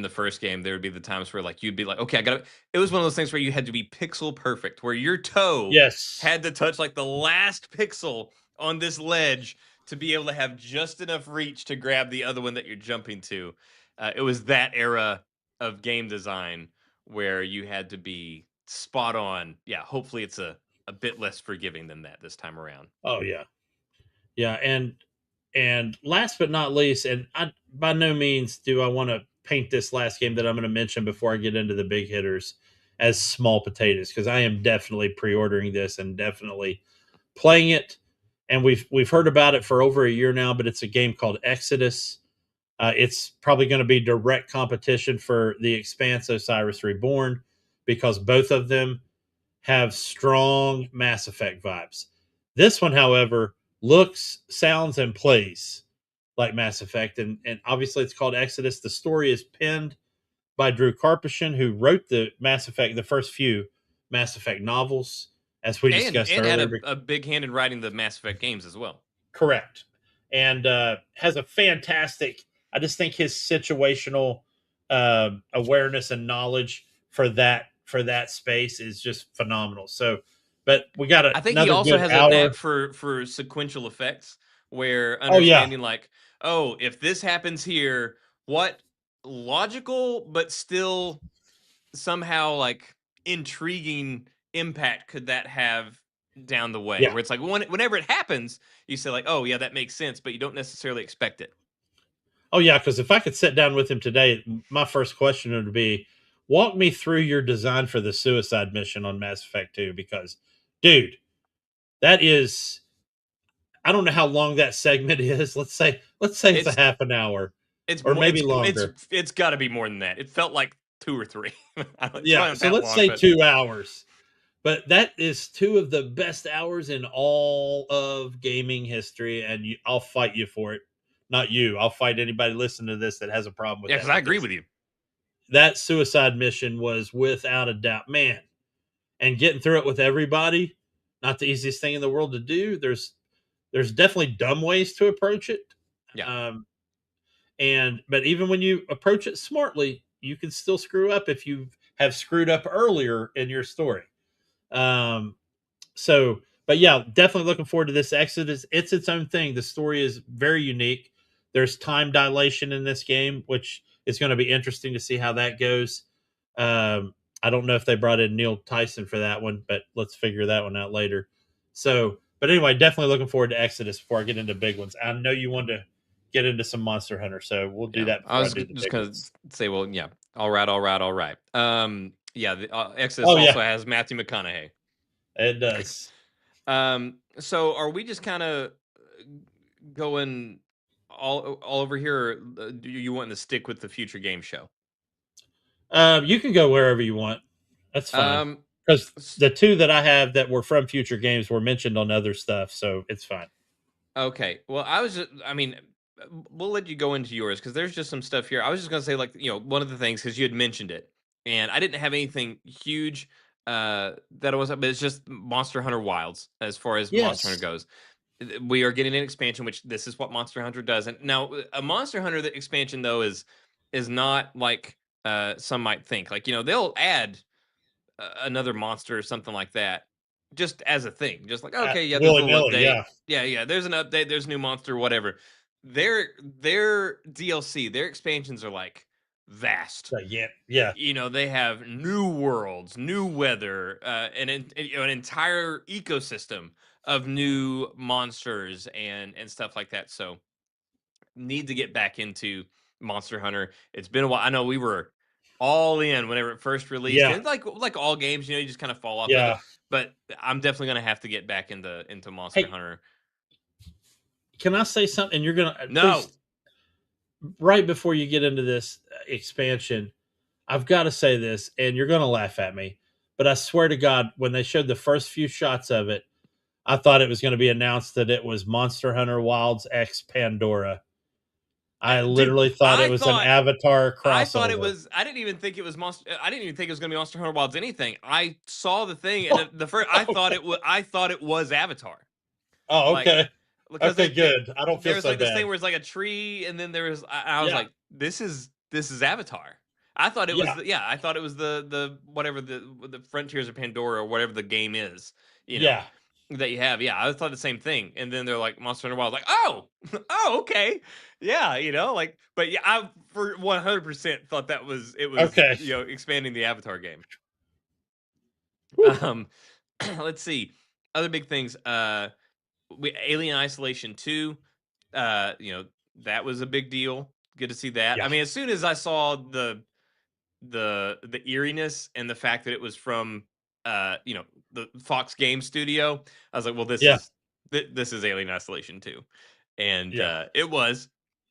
first game there would be the times where like you'd be like, okay, I got to. It was one of those things where you had to be pixel perfect, where your toe Yes. had to touch like the last pixel on this ledge to be able to have just enough reach to grab the other one that you're jumping to. It was that era of game design where you had to be spot on. Yeah, hopefully it's a bit less forgiving than that this time around. Oh yeah, yeah, and last but not least, and I by no means do I want to paint this last game that I'm going to mention before I get into the big hitters as small potatoes, because I am definitely pre-ordering this and definitely playing it. And we've heard about it for over a year now, but it's a game called Exodus. It's probably going to be direct competition for The Expanse: Osiris Reborn, because both of them have strong Mass Effect vibes. This one, however, looks, sounds, and plays like Mass Effect, and obviously it's called Exodus. The story is penned by Drew Karpyshyn, who wrote the first few Mass Effect novels, as we discussed and earlier. had a big hand in writing the Mass Effect games as well. Correct, and has a fantastic. I just think his situational awareness and knowledge for that space is just phenomenal. So, but we got I think he also has a knack for sequential effects, where understanding like, oh, if this happens here, what logical but still somehow like intriguing impact could that have down the way? Where it's like whenever it happens, you say like, oh yeah, that makes sense, but you don't necessarily expect it. Oh yeah, because if I could sit down with him today, my first question would be, walk me through your design for the suicide mission on Mass Effect 2, because dude, that is, I don't know how long that segment is. Let's say it's a half an hour. Or maybe longer. It's got to be more than that. It felt like 2 or 3. Yeah, so let's say 2 hours. But that is 2 of the best hours in all of gaming history, and I'll fight you for it. Not you. I'll fight anybody listening to this that has a problem with that. Yeah, because I agree with you. That suicide mission was without a doubt, man. And getting through it with everybody, not the easiest thing in the world to do. There's definitely dumb ways to approach it. Yeah. But even when you approach it smartly, you can still screw up if you have screwed up earlier in your story. But yeah, definitely looking forward to this Exodus. It's its own thing. The story is very unique. There's time dilation in this game, which is going to be interesting to see how that goes. I don't know if they brought in Neil Tyson for that one, but let's figure that one out later. So, but anyway, definitely looking forward to Exodus before I get into big ones. I know you wanted to get into some Monster Hunter, so we'll do that. I was just going to say, well, yeah, all right. Yeah, the Exodus also has Matthew McConaughey. It does. So are we just kind of going all over here, or do you want to stick with the future game show? You can go wherever you want. That's fine. Because the 2 that I have that were from future games were mentioned on other stuff, so it's fine. Okay. Well, we'll let you go into yours, because there's just some stuff here. I was just going to say, like, one of the things, because you had mentioned it, and I didn't have anything huge. that was, but it's just Monster Hunter Wilds as far as Monster Hunter Yes. goes. We are getting an expansion, which this is what Monster Hunter does. And now a Monster Hunter expansion though is not like some might think. Like, they'll add another monster or something like that, just as a thing. Just like, okay, yeah, there's a little Willy-nilly, update. yeah. Yeah, there's an update. There's a new monster, whatever. Their DLC, their expansions are like vast. So, yeah. They have new worlds, new weather, an entire ecosystem of new monsters and stuff like that. So need to get back into Monster Hunter. It's been a while. I know we were all in whenever it first released, Yeah. and like all games, you just kind of fall off of Yeah. it. But I'm definitely gonna have to get back into Monster Hey, Hunter. can I say something? And you're gonna No, please, right before you get into this expansion, I've got to say this, and you're gonna laugh at me, but I swear to God, when they showed the first few shots of it, I thought it was going to be announced that it was Monster Hunter Wilds X Pandora. I dude, literally thought it was an Avatar crossover. I thought it was. I didn't even think it was Monster. I didn't even think it was going to be Monster Hunter Wilds anything. I saw the thing, and the first I thought it was. I thought it was Avatar. Oh, Like, okay. because Okay, good. I don't feel there's so like this bad. thing where it's like a tree, and then there was. I was Yeah. like, this is Avatar. I thought it was. Yeah. I thought it was the whatever the Frontiers of Pandora or whatever the game is. Yeah. That you have. Yeah, I thought the same thing. And then they're like Monster Hunter Wild, like, oh, oh, okay, yeah, like, but yeah, I for 100% thought it was Okay. expanding the Avatar game. Whew. Let's see, other big things. Alien Isolation 2. That was a big deal. Good to see that. Yeah. I mean, as soon as I saw the eeriness and the fact that it was from the Fox Game Studio, I was like, well, this is Alien Isolation 2, and it was.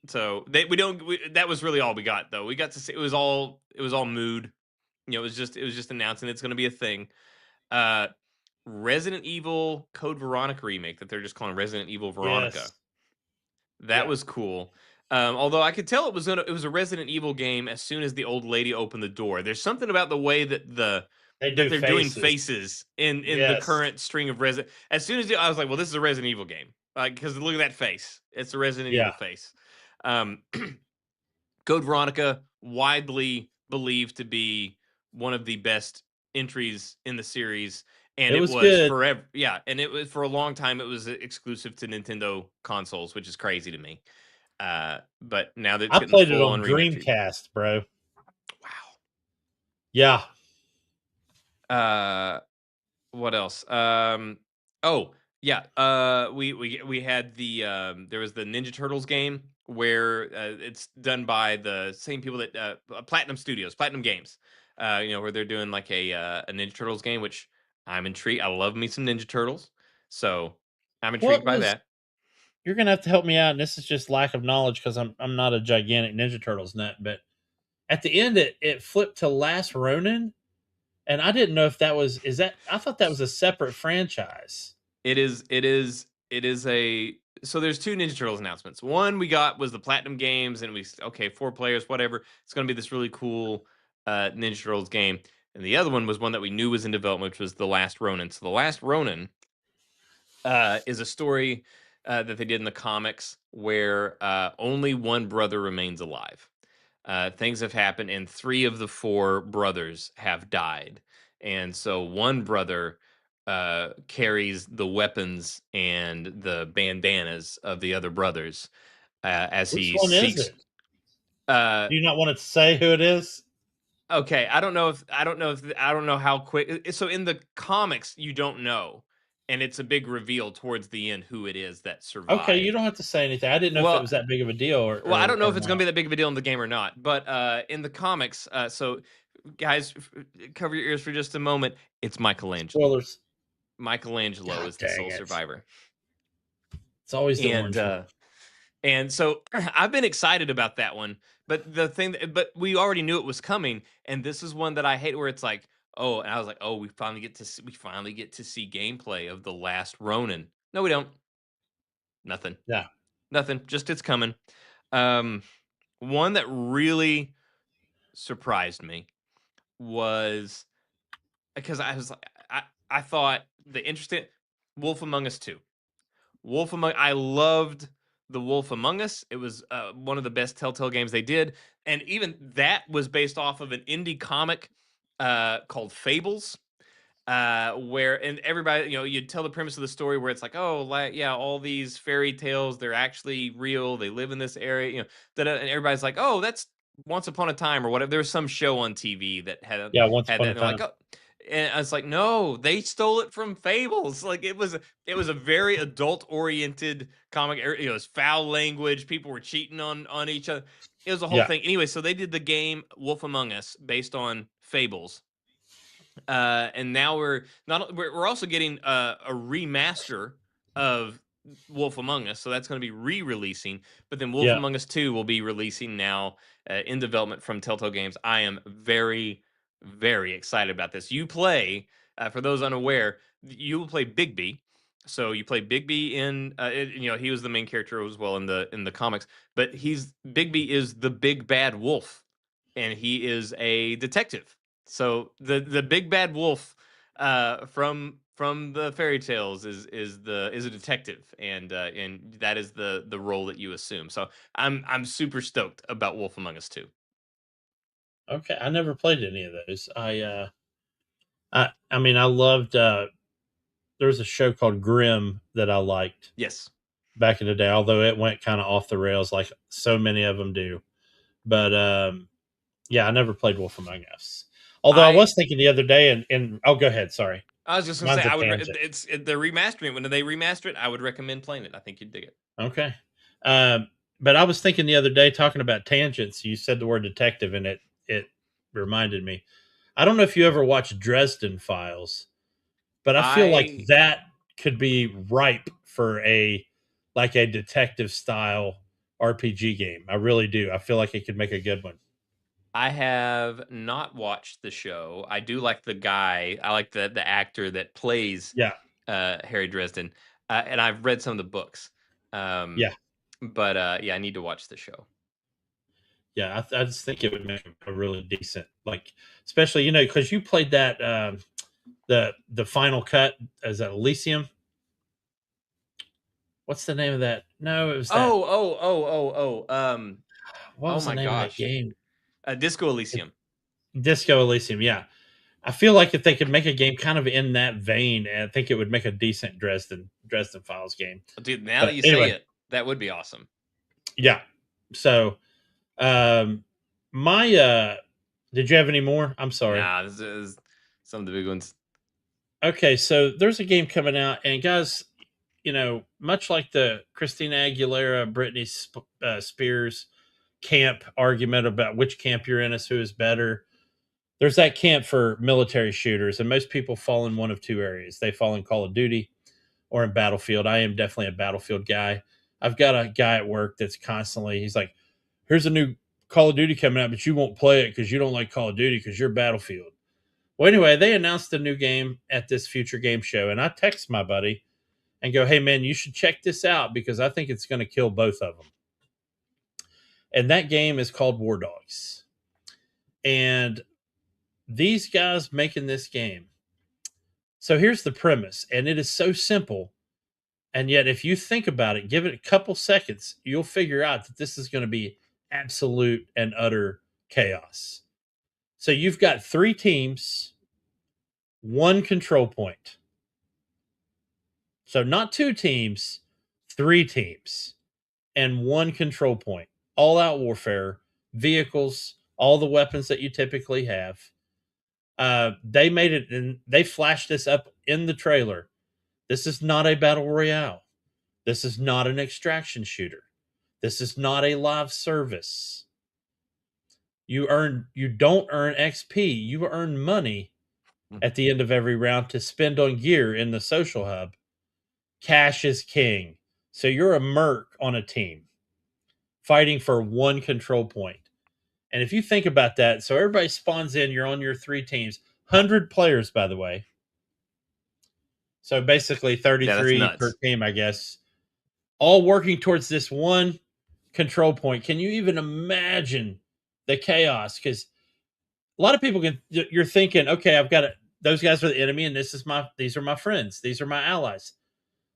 So that was really all we got, though. We got to see it was all mood. It was just announcing it's going to be a thing. Resident Evil Code Veronica remake that they're just calling Resident Evil Veronica. Yes. That was cool. Although I could tell it was a Resident Evil game as soon as the old lady opened the door. There's something about the way that they're doing faces in the current string of Resident. As soon as I was like, well, this is a Resident Evil game, because look at that face. It's a Resident Evil face. Code Veronica, widely believed to be one of the best entries in the series, and it was forever. Yeah, and it was for a long time. It was exclusive to Nintendo consoles, which is crazy to me. But now that I played it on Dreamcast, bro. Wow. Yeah. What else? Oh yeah. We had there was the Ninja Turtles game where it's done by the same people that Platinum Studios, Platinum Games. Where they're doing like a Ninja Turtles game, which I'm intrigued. I love me some Ninja Turtles, so I'm intrigued by that. You're gonna have to help me out, and this is just lack of knowledge because I'm not a gigantic Ninja Turtles nut. But at the end, it flipped to Last Ronin, and I didn't know if that was I thought that was a separate franchise. It is a. So there's two Ninja Turtles announcements. One we got was the Platinum Games, and 4 players, whatever. It's going to be this really cool Ninja Turtles game. And the other one was one that we knew was in development, which was The Last Ronin. So The Last Ronin is a story that they did in the comics where only one brother remains alive. Things have happened, and 3 of the 4 brothers have died. And so one brother carries the weapons and the bandanas of the other brothers as Which he one seeks. is it? Do you not want to say who it is? Okay, I don't know how quick. So in the comics, you don't know, and it's a big reveal towards the end who it is that survived. Okay, you don't have to say anything. I didn't know if it was that big of a deal. Well, I don't know if it's going to be that big of a deal in the game or not. But in the comics, so guys, cover your ears for just a moment. It's Michelangelo. Spoilers. Michelangelo is the sole survivor. It's always the orange one. And so I've been excited about that one, but but we already knew it was coming, and this is one that I hate where it's like, oh, and I was like, oh, we finally get to see gameplay of The Last Ronin. No, we don't. Nothing. Yeah. Nothing. Just it's coming. One that really surprised me was because I was like, I thought the interesting Wolf Among Us 2. I loved the Wolf Among Us. It was one of the best Telltale games they did, and even that was based off of an indie comic called Fables. Where and everybody, you'd tell the premise of the story where it's like, oh, like yeah, all these fairy tales, they're actually real. They live in this area, and everybody's like, oh, that's Once Upon a Time or whatever. There was some show on TV that had Yeah, Once had Upon that. a And they're like, Time. oh, and I was like, no, they stole it from Fables. Like it was a very adult oriented comic. It was foul language. People were cheating on each other. It was a whole Yeah. thing. Anyway, so they did the game Wolf Among Us based on Fables. And now we're also getting a remaster of Wolf Among Us, so that's going to be re-releasing. But then Wolf Yeah. Among Us 2 will be releasing now in development from Telltale Games. I am very, very excited about this. You play, for those unaware, you will play Bigby. So you play Bigby he was the main character as well in the comics, but Bigby is the big bad wolf, and he is a detective. So the big bad wolf from the fairy tales is a detective, and that is the role that you assume. So I'm super stoked about Wolf Among Us 2. Okay, I never played any of those. I mean, I loved. There was a show called Grimm that I liked Yes. back in the day, although it went kind of off the rails, like so many of them do. But yeah, I never played Wolf Among Us. Although I I was thinking the other day, and oh, go ahead. Sorry, I was just gonna say mine's a I would tangent. the remastering when they remaster it, I would recommend playing it. I think you'd dig it. Okay. But I was thinking the other day, talking about tangents. You said the word detective, and it reminded me. I don't know if you ever watched Dresden Files, but I feel like I that could be ripe for a detective style RPG game. I really do. I feel like it could make a good one. I have not watched the show. I do like the guy. I like the actor that plays Yeah, Harry Dresden, and I've read some of the books. yeah, But yeah, I need to watch the show. yeah. I just think it would make a really decent, like, especially because you played that the final cut as that Elysium. What's the name of that? No, it was that. What Oh was the my name of that gosh, game? Disco It, Elysium. Disco Elysium. Yeah, I feel like if they could make a game kind of in that vein, I think it would make a decent Dresden Files game. Dude, now that But you say anyway, it, that would be awesome. yeah. So, my did you have any more? I'm sorry. Nah, this is some of the big ones. Okay, so there's a game coming out, and guys, much like the Christina Aguilera, Britney Spears camp argument about which camp you're in as who is better, there's that camp for military shooters, and most people fall in one of two areas. They fall in Call of Duty or in Battlefield. I am definitely a Battlefield guy. I've got a guy at work that's he's like, here's a new Call of Duty coming out, but you won't play it because you don't like Call of Duty because you're Battlefield. Well, anyway, they announced a new game at this Future Game Show, and I text my buddy and go, hey, man, you should check this out because I think it's going to kill both of them. And that game is called War Dogs. And these guys making this game. So here's the premise, and it is so simple. And yet, if you think about it, give it a couple seconds, you'll figure out that this is going to be absolute and utter chaos. So you've got 3 teams, 1 control point. So not 2 teams, 3 teams, and 1 control point. All out warfare, vehicles, all the weapons that you typically have. They made it, and they flashed this up in the trailer. This is not a battle royale. This is not an extraction shooter. This is not a live service. You don't earn XP. You earn money at the end of every round to spend on gear in the social hub. Cash is king. So you're a merc on a team fighting for 1 control point. And if you think about that, so everybody spawns in, you're on your 3 teams, 100 players, by the way. So basically 33 per team, I guess. All working towards this 1 control point. Can you even imagine the chaos? Because a lot of people you're thinking, okay, I've got those guys are the enemy, and these are my friends. These are my allies.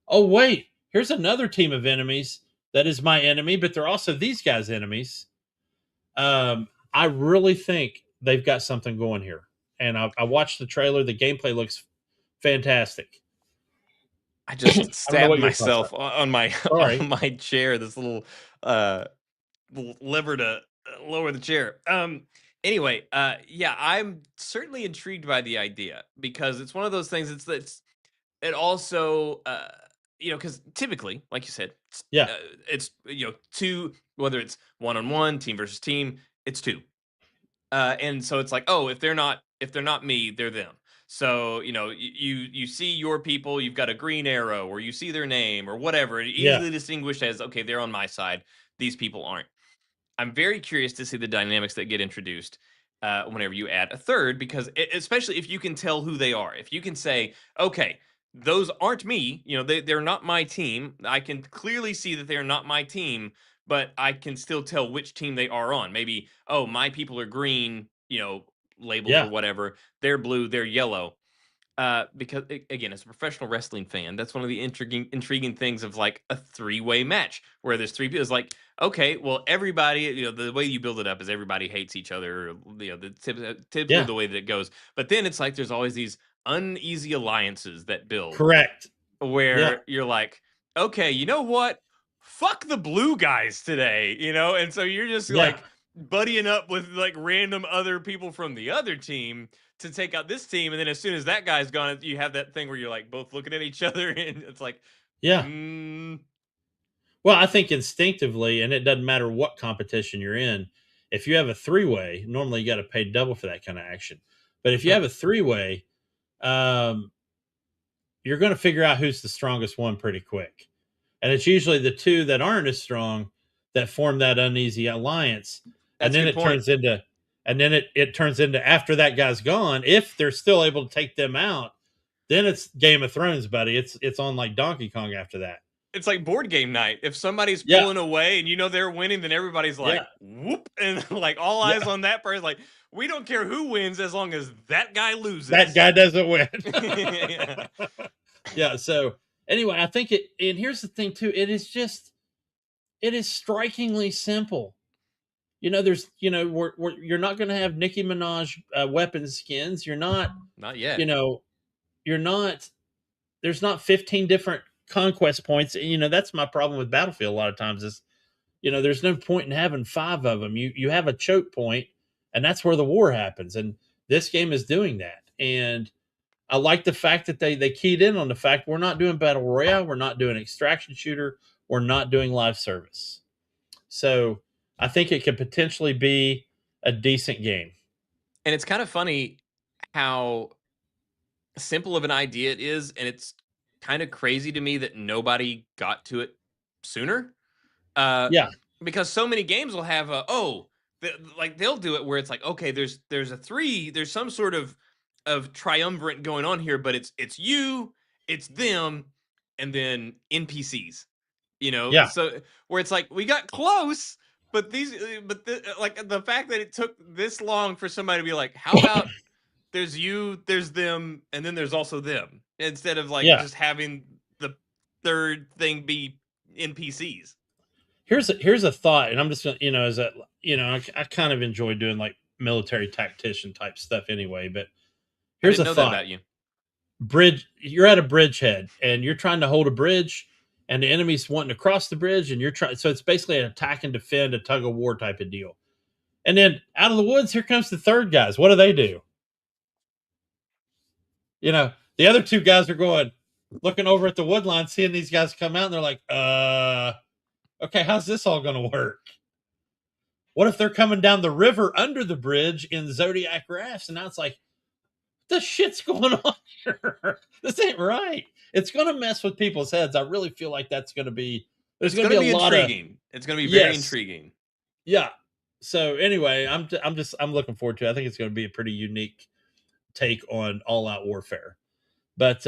Oh, wait, here's another team of enemies that is my enemy, but they're also these guys' enemies. I really think they've got something going here. And I watched the trailer. The gameplay looks fantastic. I just I don't know stabbed what your thoughts myself on my Sorry. on my chair. This little lever to lower the chair. Anyway, yeah, I'm certainly intrigued by the idea because it's one of those things. It also because typically, like you said, Yeah. it's two, whether it's one-on-one, team versus team, it's two. And so it's like, oh, if they're not me, they're them. So you see your people, you've got a green arrow, or you see their name, or whatever, and Yeah. easily distinguished as, okay, they're on my side. These people aren't. I'm very curious to see the dynamics that get introduced whenever you add a third, because especially if you can tell who they are, if you can say, okay, those aren't me, they're not my team. I can clearly see that they're not my team, but I can still tell which team they are on. Maybe, oh, my people are green, labels Yeah. or whatever. They're blue, they're yellow. Because again, as a professional wrestling fan, that's one of the intriguing things of like a three-way match where there's three people. It's like, okay, well, everybody, the way you build it up is everybody hates each other. Typically Yeah. the way that it goes. But then it's like there's always these uneasy alliances that build Correct. where you're like, okay, you know what? Fuck the blue guys today, and so you're just like buddying up with like random other people from the other team to take out this team, and then as soon as that guy's gone, you have that thing where you're like both looking at each other, and it's like, Yeah. Well, I think instinctively, and it doesn't matter what competition you're in, if you have a three-way, normally you got to pay double for that kind of action. But if you have a three-way, you're going to figure out who's the strongest one pretty quick. And it's usually the two that aren't as strong that form that uneasy alliance. That's and then it turns into after that guy's gone, if they're still able to take them out, then it's Game of Thrones, buddy. It's on like Donkey Kong after that. It's like board game night. If somebody's pulling away and they're winning, then everybody's like, whoop, and like all eyes on that person. Like, we don't care who wins as long as that guy loses. That guy doesn't win. Yeah. So anyway, I think and here's the thing too. It is strikingly simple. There's, you're not going to have Nicki Minaj weapon skins. You're not yet. You're not. There's not 15 different conquest points. That's my problem with Battlefield. A lot of times is, there's no point in having 5 of them. You have a choke point, and that's where the war happens. And this game is doing that. And I like the fact that they keyed in on the fact we're not doing battle royale, we're not doing extraction shooter, we're not doing live service. So I think it could potentially be a decent game. And it's kind of funny how simple of an idea it is, and it's kind of crazy to me that nobody got to it sooner. Because so many games will have they'll do it where it's like, okay, there's some sort of triumvirate going on here, but it's you, it's them, and then NPCs. So where it's like we got close, but the fact that it took this long for somebody to be like, how about there's you, there's them, and then there's also them, instead of just having the third thing be NPCs. Here's a thought, and I'm just gonna, I kind of enjoy doing like military tactician type stuff anyway. But here's a thought about you. You're at a bridgehead, and you're trying to hold a bridge, and the enemy's wanting to cross the bridge, and you're trying. So it's basically an attack and defend, a tug of war type of deal. And then out of the woods, here comes the third guys. What do? The other two guys are looking over at the wood line, seeing these guys come out, and they're like, okay, how's this all going to work? What if they're coming down the river under the bridge in Zodiac rafts? And now it's like, the shit's going on here. This ain't right. It's going to mess with people's heads. I really feel like that's going to be, there's going to be a lot intriguing. It's going to be very intriguing. Yeah. So anyway, I'm looking forward to it. I think it's going to be a pretty unique take on all-out warfare. But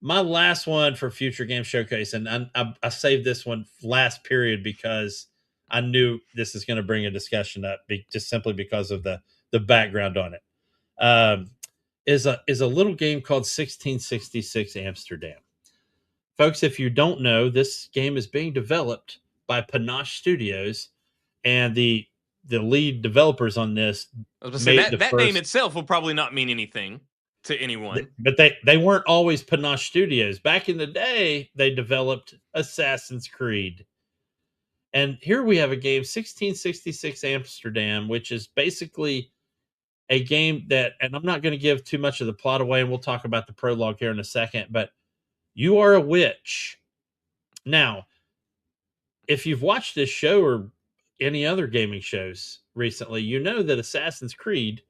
my last one for Future Game Showcase, and I saved this one last period because I knew this is going to bring a discussion up just simply because of the background on it. is a little game called 1666 Amsterdam. Folks, if you don't know, this game is being developed by Panache Studios, and the lead developers on this I was gonna say made the that name first. itself will probably not mean anything to anyone. But they weren't always Panache Studios. Back in the day, they developed Assassin's Creed. And here we have a game, 1666 Amsterdam, which is basically a game that, and I'm not going to give too much of the plot away, and we'll talk about the prologue here in a second, but you are a witch. Now, if you've watched this show or any other gaming shows recently, you know that Assassin's Creed,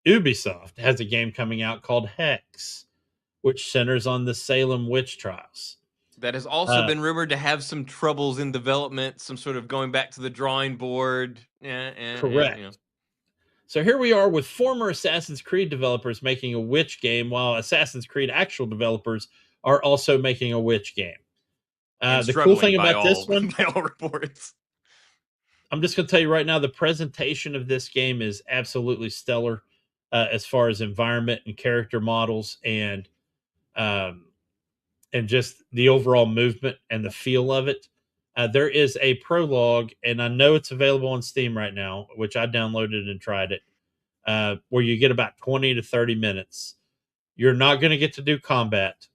Ubisoft, has a game coming out called Hex, which centers on the Salem witch trials. That has also been rumored to have some troubles in development, some sort of going back to the drawing board. Correct. So here we are with former Assassin's Creed developers making a witch game, while Assassin's Creed actual developers are also making a witch game. The cool thing about this one, by all reports, I'm just going to tell you right now, the presentation of this game is absolutely stellar as far as environment and character models and just the overall movement and the feel of it. There is a prologue, and I know it's available on Steam right now, which I downloaded and tried it, where you get about 20 to 30 minutes. You're not going to get to do combat.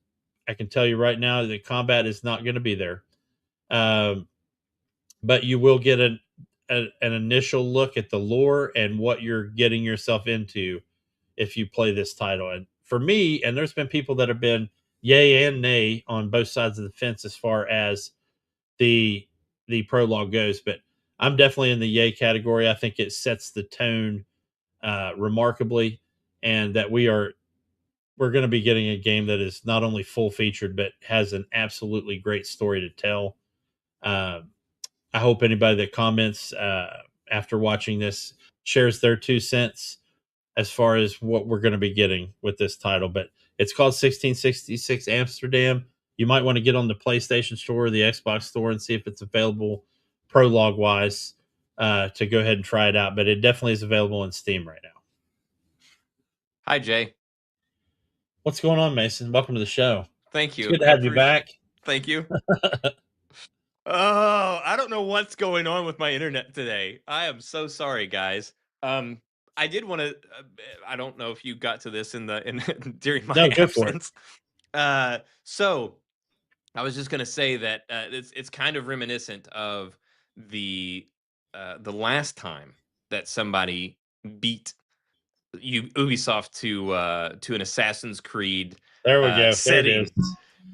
I can tell you right now that combat is not going to be there. But you will get an initial look at the lore and what you're getting yourself into if you play this title. And for me, and there's been people that have been yay and nay on both sides of the fence as far as the prologue goes, but I'm definitely in the yay category. I think it sets the tone remarkably, and that we're going to be getting a game that is not only full featured but has an absolutely great story to tell. I hope anybody that comments after watching this shares their 2 cents as far as what we're going to be getting with this title. But it's called 1666 Amsterdam. You might want to get on the PlayStation Store or the Xbox Store and see if it's available prologue wise to go ahead and try it out. But it definitely is available in Steam right now. Hi, Jay. What's going on, Mason? Welcome to the show. Thank you. It's good to have you back. Thank you. Oh, I don't know what's going on with my internet today. I am so sorry, guys. I did want to. I don't know if you got to this in during my absence. So I was just going to say that it's kind of reminiscent of the last time that somebody beat Ubisoft to an Assassin's Creed there we go setting.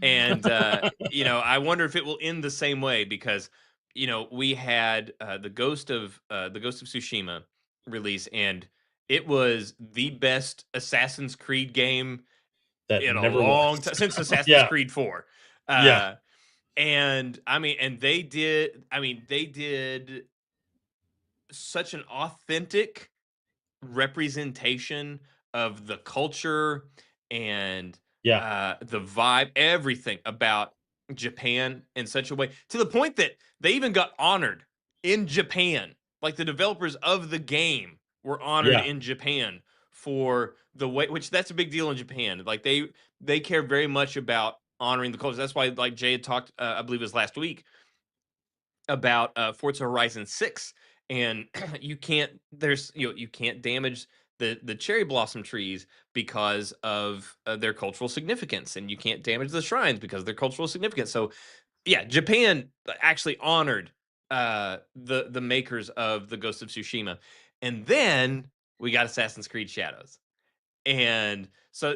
And I wonder if it will end the same way, because we had the Ghost of Tsushima release, and it was the best Assassin's Creed game in a long time since Assassin's Creed 4. And they did such an authentic representation of the culture and the vibe, everything about Japan in such a way, to the point that they even got honored in Japan. Like, the developers of the game were honored in Japan for the way, which that's a big deal in Japan. Like, they care very much about honoring the culture. That's why, like Jay had talked, I believe it was last week, about Forza Horizon 6, and you can't damage the cherry blossom trees because of their cultural significance, and you can't damage the shrines because of their cultural significance. So yeah, Japan actually honored the makers of the Ghost of Tsushima. And then we got Assassin's Creed Shadows, and so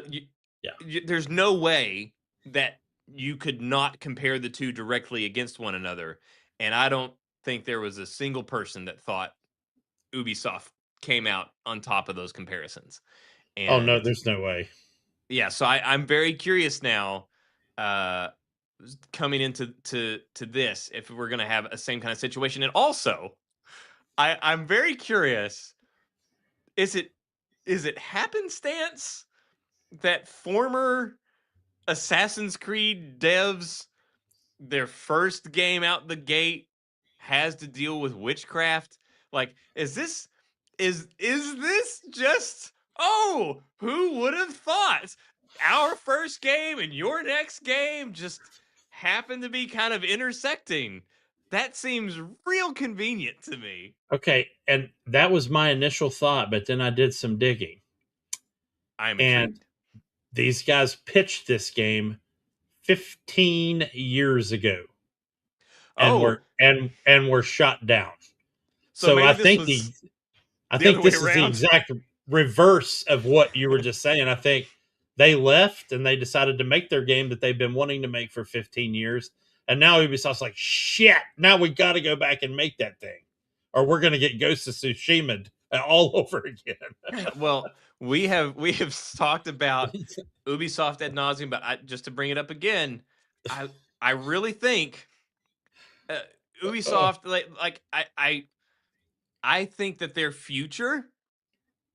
there's no way that you could not compare the two directly against one another. And I don't think there was a single person that thought Ubisoft came out on top of those comparisons. And, oh no, there's no way. Yeah, so I'm very curious now, coming into this, if we're gonna have a same kind of situation. And also, I'm very curious, is it happenstance that former Assassin's Creed devs, their first game out the gate has to deal with witchcraft? Like, is this just Oh, who would have thought? Our first game and your next game just happened to be kind of intersecting. That seems real convenient to me. Okay, and that was my initial thought, but then I did some digging, I'm and intrigued. these guys pitched this game 15 years ago, and Oh, were shot down. so So maybe this was I the other think way this is the around. exact reverse of what you were just saying. I think they left and they decided to make their game that they've been wanting to make for 15 years. And now Ubisoft's like, shit, now we got to go back and make that thing. Or we're going to get Ghost of Tsushima all over again. Well, we have talked about Ubisoft ad nauseum, but just to bring it up again, I I really think uh, Ubisoft I think that their future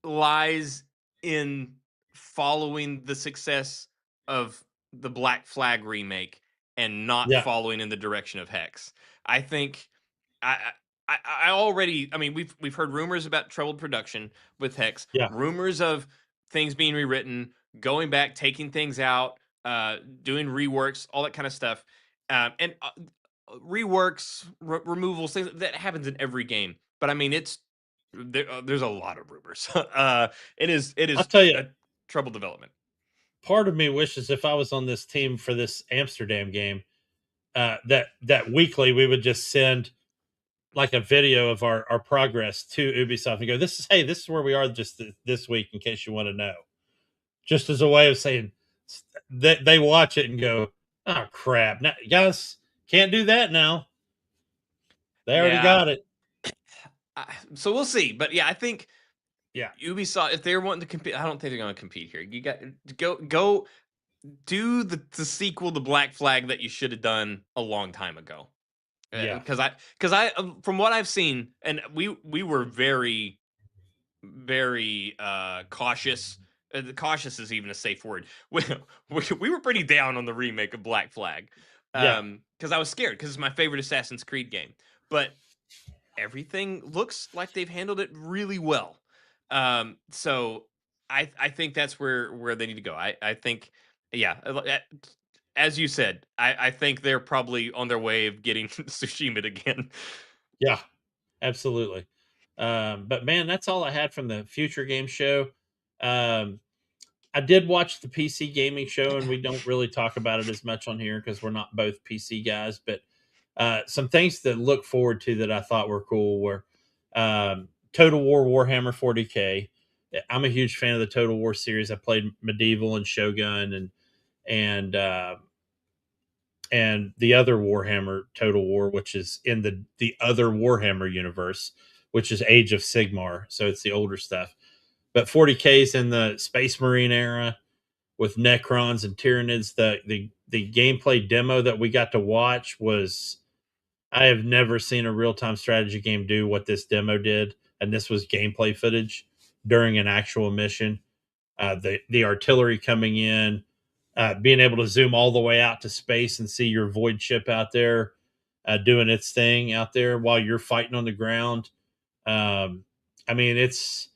lies in following the success of the Black Flag remake and not Yeah, following in the direction of Hex. I think I I already I mean we've heard rumors about troubled production with Hex, yeah, rumors of things being rewritten, going back, taking things out, doing reworks, all that kind of stuff. And reworks, removals, things that happens in every game. But I mean, there's a lot of rumors. It I'll is tell you, a trouble development. part of me wishes if I was on this team for this Amsterdam game, that weekly we would just send like a video of our progress to Ubisoft and go, this is where we are just this week in case you want to know. Just as a way of saying that they watch it and go, oh crap. Now, guys, can't do that now. They already Yeah, got it. so we'll see. But yeah, I think Yeah. Ubisoft, if they're wanting to compete, I don't think they're going to compete here. You got to go do the sequel to Black Flag that you should have done a long time ago. Yeah. Because I from what I've seen, and we were very very cautious. Cautious is even a safe word. We were pretty down on the remake of Black Flag, Yeah. because I was scared because it's my favorite Assassin's Creed game. But everything looks like they've handled it really well. So I think that's where they need to go. I think yeah, as you said, I think they're probably on their way of getting Tsushima again. Yeah. Absolutely. But man, that's all I had from the Future Game Show. Um, I did watch the PC gaming show, and we don't really talk about it as much on here because we're not both PC guys. But some things to look forward to that I thought were cool were Total War Warhammer 40K. I'm a huge fan of the Total War series. I played Medieval and Shogun and and the other Warhammer Total War, which is in the other Warhammer universe, which is Age of Sigmar. So it's the older stuff. But 40K is in the Space Marine era with Necrons and Tyranids. The gameplay demo that we got to watch was, I have never seen a real time strategy game do what this demo did, and this was gameplay footage during an actual mission. The artillery coming in, being able to zoom all the way out to space and see your void ship out there doing its thing out there while you're fighting on the ground. I mean, it's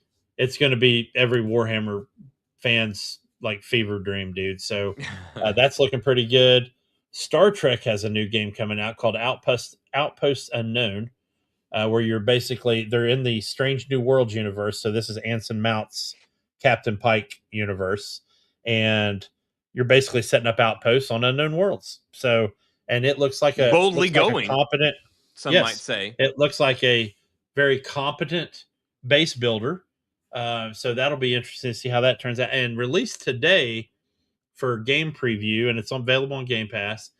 going to be every Warhammer fan's like fever dream, dude. So that's looking pretty good. Star Trek has a new game coming out called Outpost Unknown, where you're basically they're in the Strange New Worlds universe. So this is Anson Mount's Captain Pike universe, and you're basically setting up outposts on unknown worlds. So, and it Boldly looks like a going, competent. some might Yes, say. it looks like a very competent base builder. So that'll be interesting to see how that turns out. And released today for game preview, and it's available on Game Pass.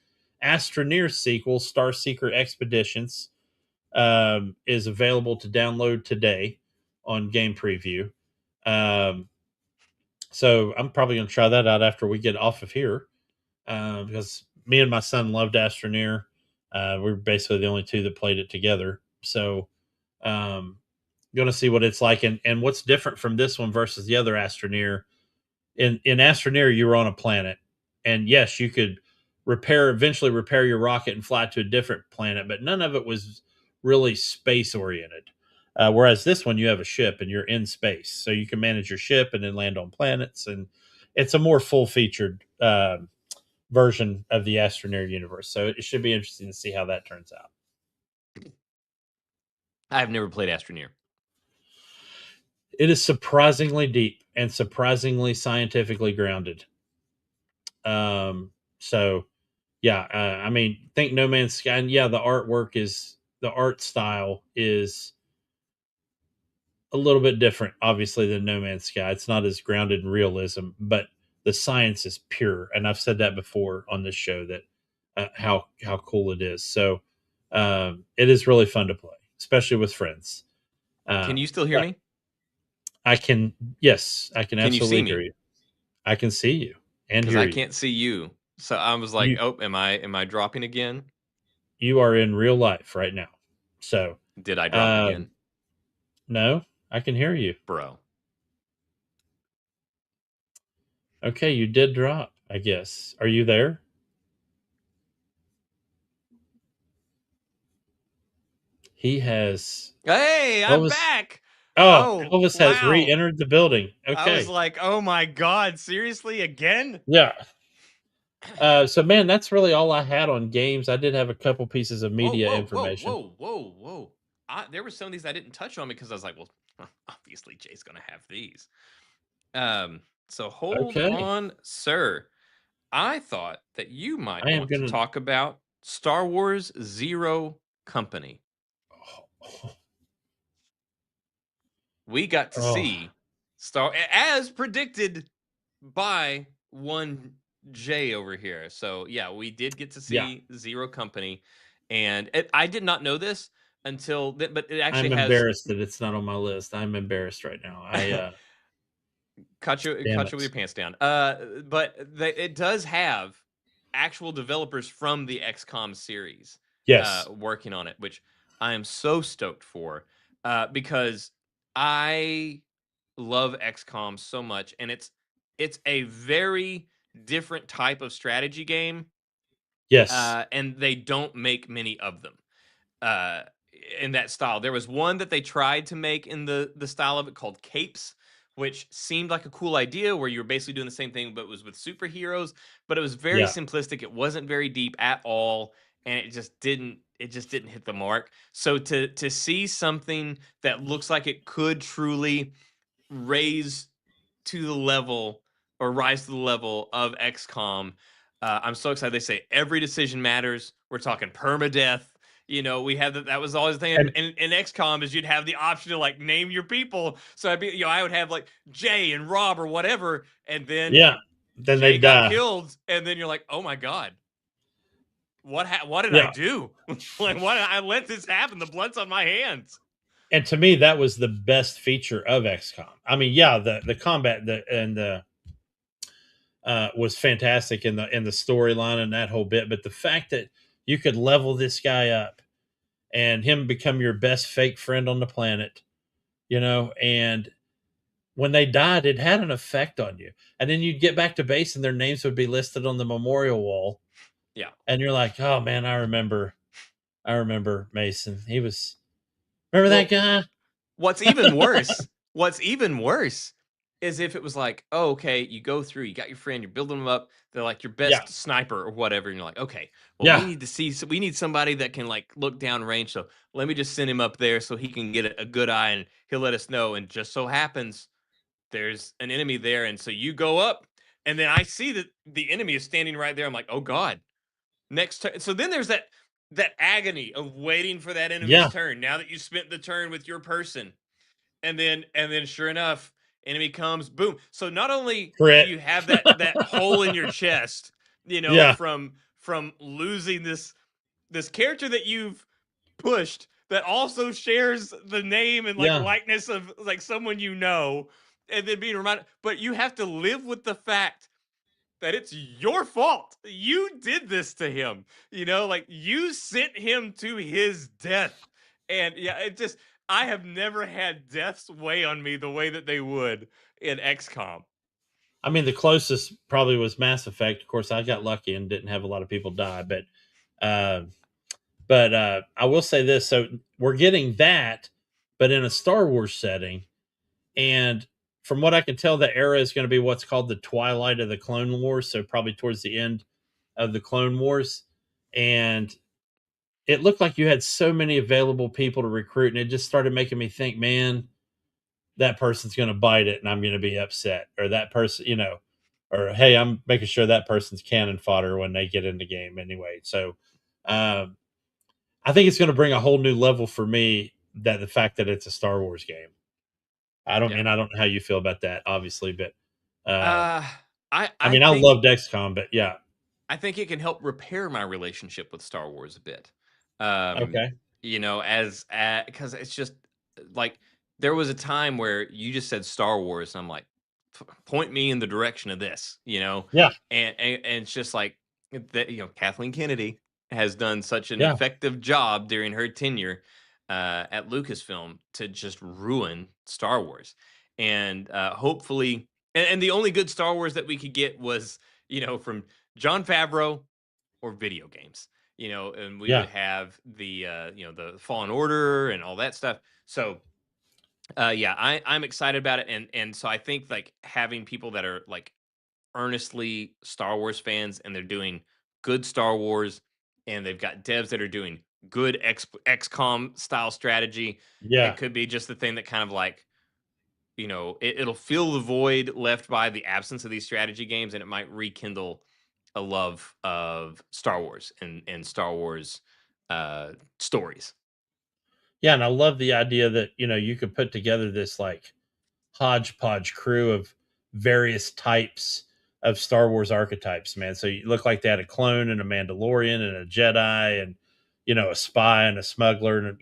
Astroneer sequel, Star Seeker Expeditions, is available to download today on game preview. So I'm probably going to try that out after we get off of here, because me and my son loved Astroneer. We were basically the only two that played it together. So going to see what it's like, and what's different from this one versus the other Astroneer. In Astroneer, you were on a planet, and yes, you could eventually repair your rocket and fly to a different planet, but none of it was really space oriented. Whereas this one, you have a ship and you're in space, so you can manage your ship and then land on planets, and it's a more full featured version of the Astroneer universe. So it should be interesting to see how that turns out. I've never played Astroneer. It is surprisingly deep and surprisingly scientifically grounded. So yeah, I mean, think No Man's Sky, and yeah, the art style is a little bit different, obviously, than No Man's Sky. It's not as grounded in realism, but the science is pure, and I've said that before on this show that how cool it is. So it is really fun to play, especially with friends. Can you still hear me? I can. Yes, I can. Can you absolutely see me? hear you. I can see you and Because hear I you. can't see you. So I was like, You- oh, am I dropping again? You are in real life right now. So Did I drop um, again? no, I can hear you. Bro. Okay, you did drop, I guess. Are you there? He has. Hey, I'm back. Oh, Oh, Elvis has wow. re-entered the building. I Okay. was like, oh my God, seriously, again? Yeah. So man, that's really all I had on games. I did have a couple pieces of media information. Whoa. There were some of these I didn't touch on because I was like, well, obviously Jay's gonna have these. So hold Okay. on, sir. I thought that you might I am want to gonna- talk about Star Wars Zero Company. We got to see as predicted by one J over here. So yeah, we did get to see Zero Company, and I did not know this until, but it actually I'm has. embarrassed that it's not on my list. I'm embarrassed right now. I caught you with your pants down. But it does have actual developers from the XCOM series. Yes. Working on it, which I am so stoked for, because I love XCOM so much, and it's a very different type of strategy game. Yes. And they don't make many of them in that style. There was one that they tried to make in the style of it called Capes, which seemed like a cool idea where you were basically doing the same thing but it was with superheroes, but it was very simplistic. It wasn't very deep at all, and it just didn't hit the mark. So to see something that looks like it could truly rise to the level of XCOM, I'm so excited. They say every decision matters. We're talking permadeath. You know, we had that was always the thing in XCOM is you'd have the option to like name your people. So I would have like Jay and Rob or whatever, and then then Jay they got die. killed, and then you're like, oh my God, what did I do? Like, why did I let this happen? The blood's on my hands. And to me, that was the best feature of XCOM. I mean, the combat was fantastic in the storyline and that whole bit, but the fact that you could level this guy up and him become your best fake friend on the planet, and when they died, it had an effect on you. And then you'd get back to base and their names would be listed on the memorial wall. Yeah. And you're like, oh man, I remember Mason. Remember that guy? What's even worse is if it was like, oh, okay, you go through, you got your friend, you're building them up, they're like your best sniper or whatever, and you're like, okay, well, we need somebody that can like look down range, so let me just send him up there so he can get a good eye and he'll let us know. And just so happens there's an enemy there, and so you go up, and then I see that the enemy is standing right there. I'm like, oh God, next turn. So then there's that agony of waiting for that enemy's turn. Now that you spent the turn with your person, and then sure enough, enemy comes, boom. So not only do you have that hole in your chest, from losing this character that you've pushed that also shares the name and likeness of like someone and then being reminded, but you have to live with the fact that it's your fault. You did this to him, like you sent him to his death. And I have never had deaths weigh on me the way that they would in XCOM. I mean, the closest probably was Mass Effect. Of course, I got lucky and didn't have a lot of people die, but I will say this. So we're getting that, but in a Star Wars setting. And from what I can tell, the era is going to be what's called the twilight of the Clone Wars. So probably towards the end of the Clone Wars. And it looked like you had so many available people to recruit. And it just started making me think, man, that person's going to bite it and I'm going to be upset. Or that person, or hey, I'm making sure that person's cannon fodder when they get in the game anyway. So um, I think it's going to bring a whole new level for me, that the fact that it's a Star Wars game. I don't know how you feel about that, obviously, but I mean, I think love XCOM, but yeah. I think it can help repair my relationship with Star Wars a bit. Um, Okay. as because it's just like there was a time where you just said Star Wars, and I'm like, point me in the direction of this, Yeah. and it's just like that. Kathleen Kennedy has done such an Yeah. effective job during her tenure at Lucasfilm to just ruin Star Wars, and hopefully, and the only good Star Wars that we could get was from Jon Favreau or video games, and we Yeah. would have the the Fallen Order and all that stuff. So yeah, I'm excited about it, and so I think like having people that are like earnestly Star Wars fans and they're doing good Star Wars, and they've got devs that are doing good XCOM style strategy. Yeah. It could be just the thing that kind of like it'll fill the void left by the absence of these strategy games, and it might rekindle a love of Star Wars and Star Wars stories. Yeah. And I love the idea that, you could put together this like hodgepodge crew of various types of Star Wars archetypes, man. So you look like they had a clone and a Mandalorian and a Jedi and, a spy and a smuggler. And,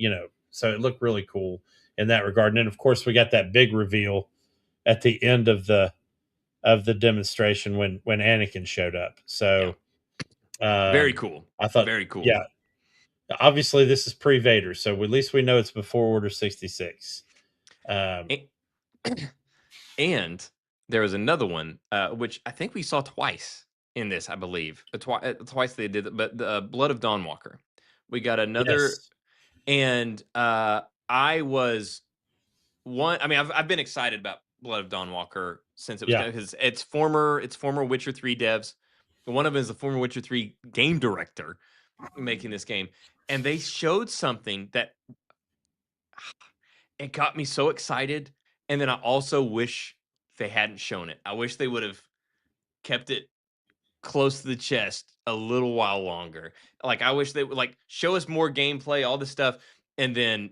so it looked really cool in that regard. And then, of course, we got that big reveal at the end of the demonstration when Anakin showed up. So Very cool. I thought, very cool. Yeah, obviously this is pre-Vader, so at least we know it's before Order 66. And there was another one, which I think we saw twice in this, I believe. Twice they did it, but the Blood of Dawnwalker. We got another, Yes. and I was one. I mean, I've been excited about Blood of Dawnwalker since it was because it's former Witcher 3 devs. One of them is the former Witcher 3 game director making this game, and they showed something that it got me so excited. And then I also wish they hadn't shown it. I wish they would have kept it close to the chest a little while longer. Like I wish they would like show us more gameplay, all this stuff, and then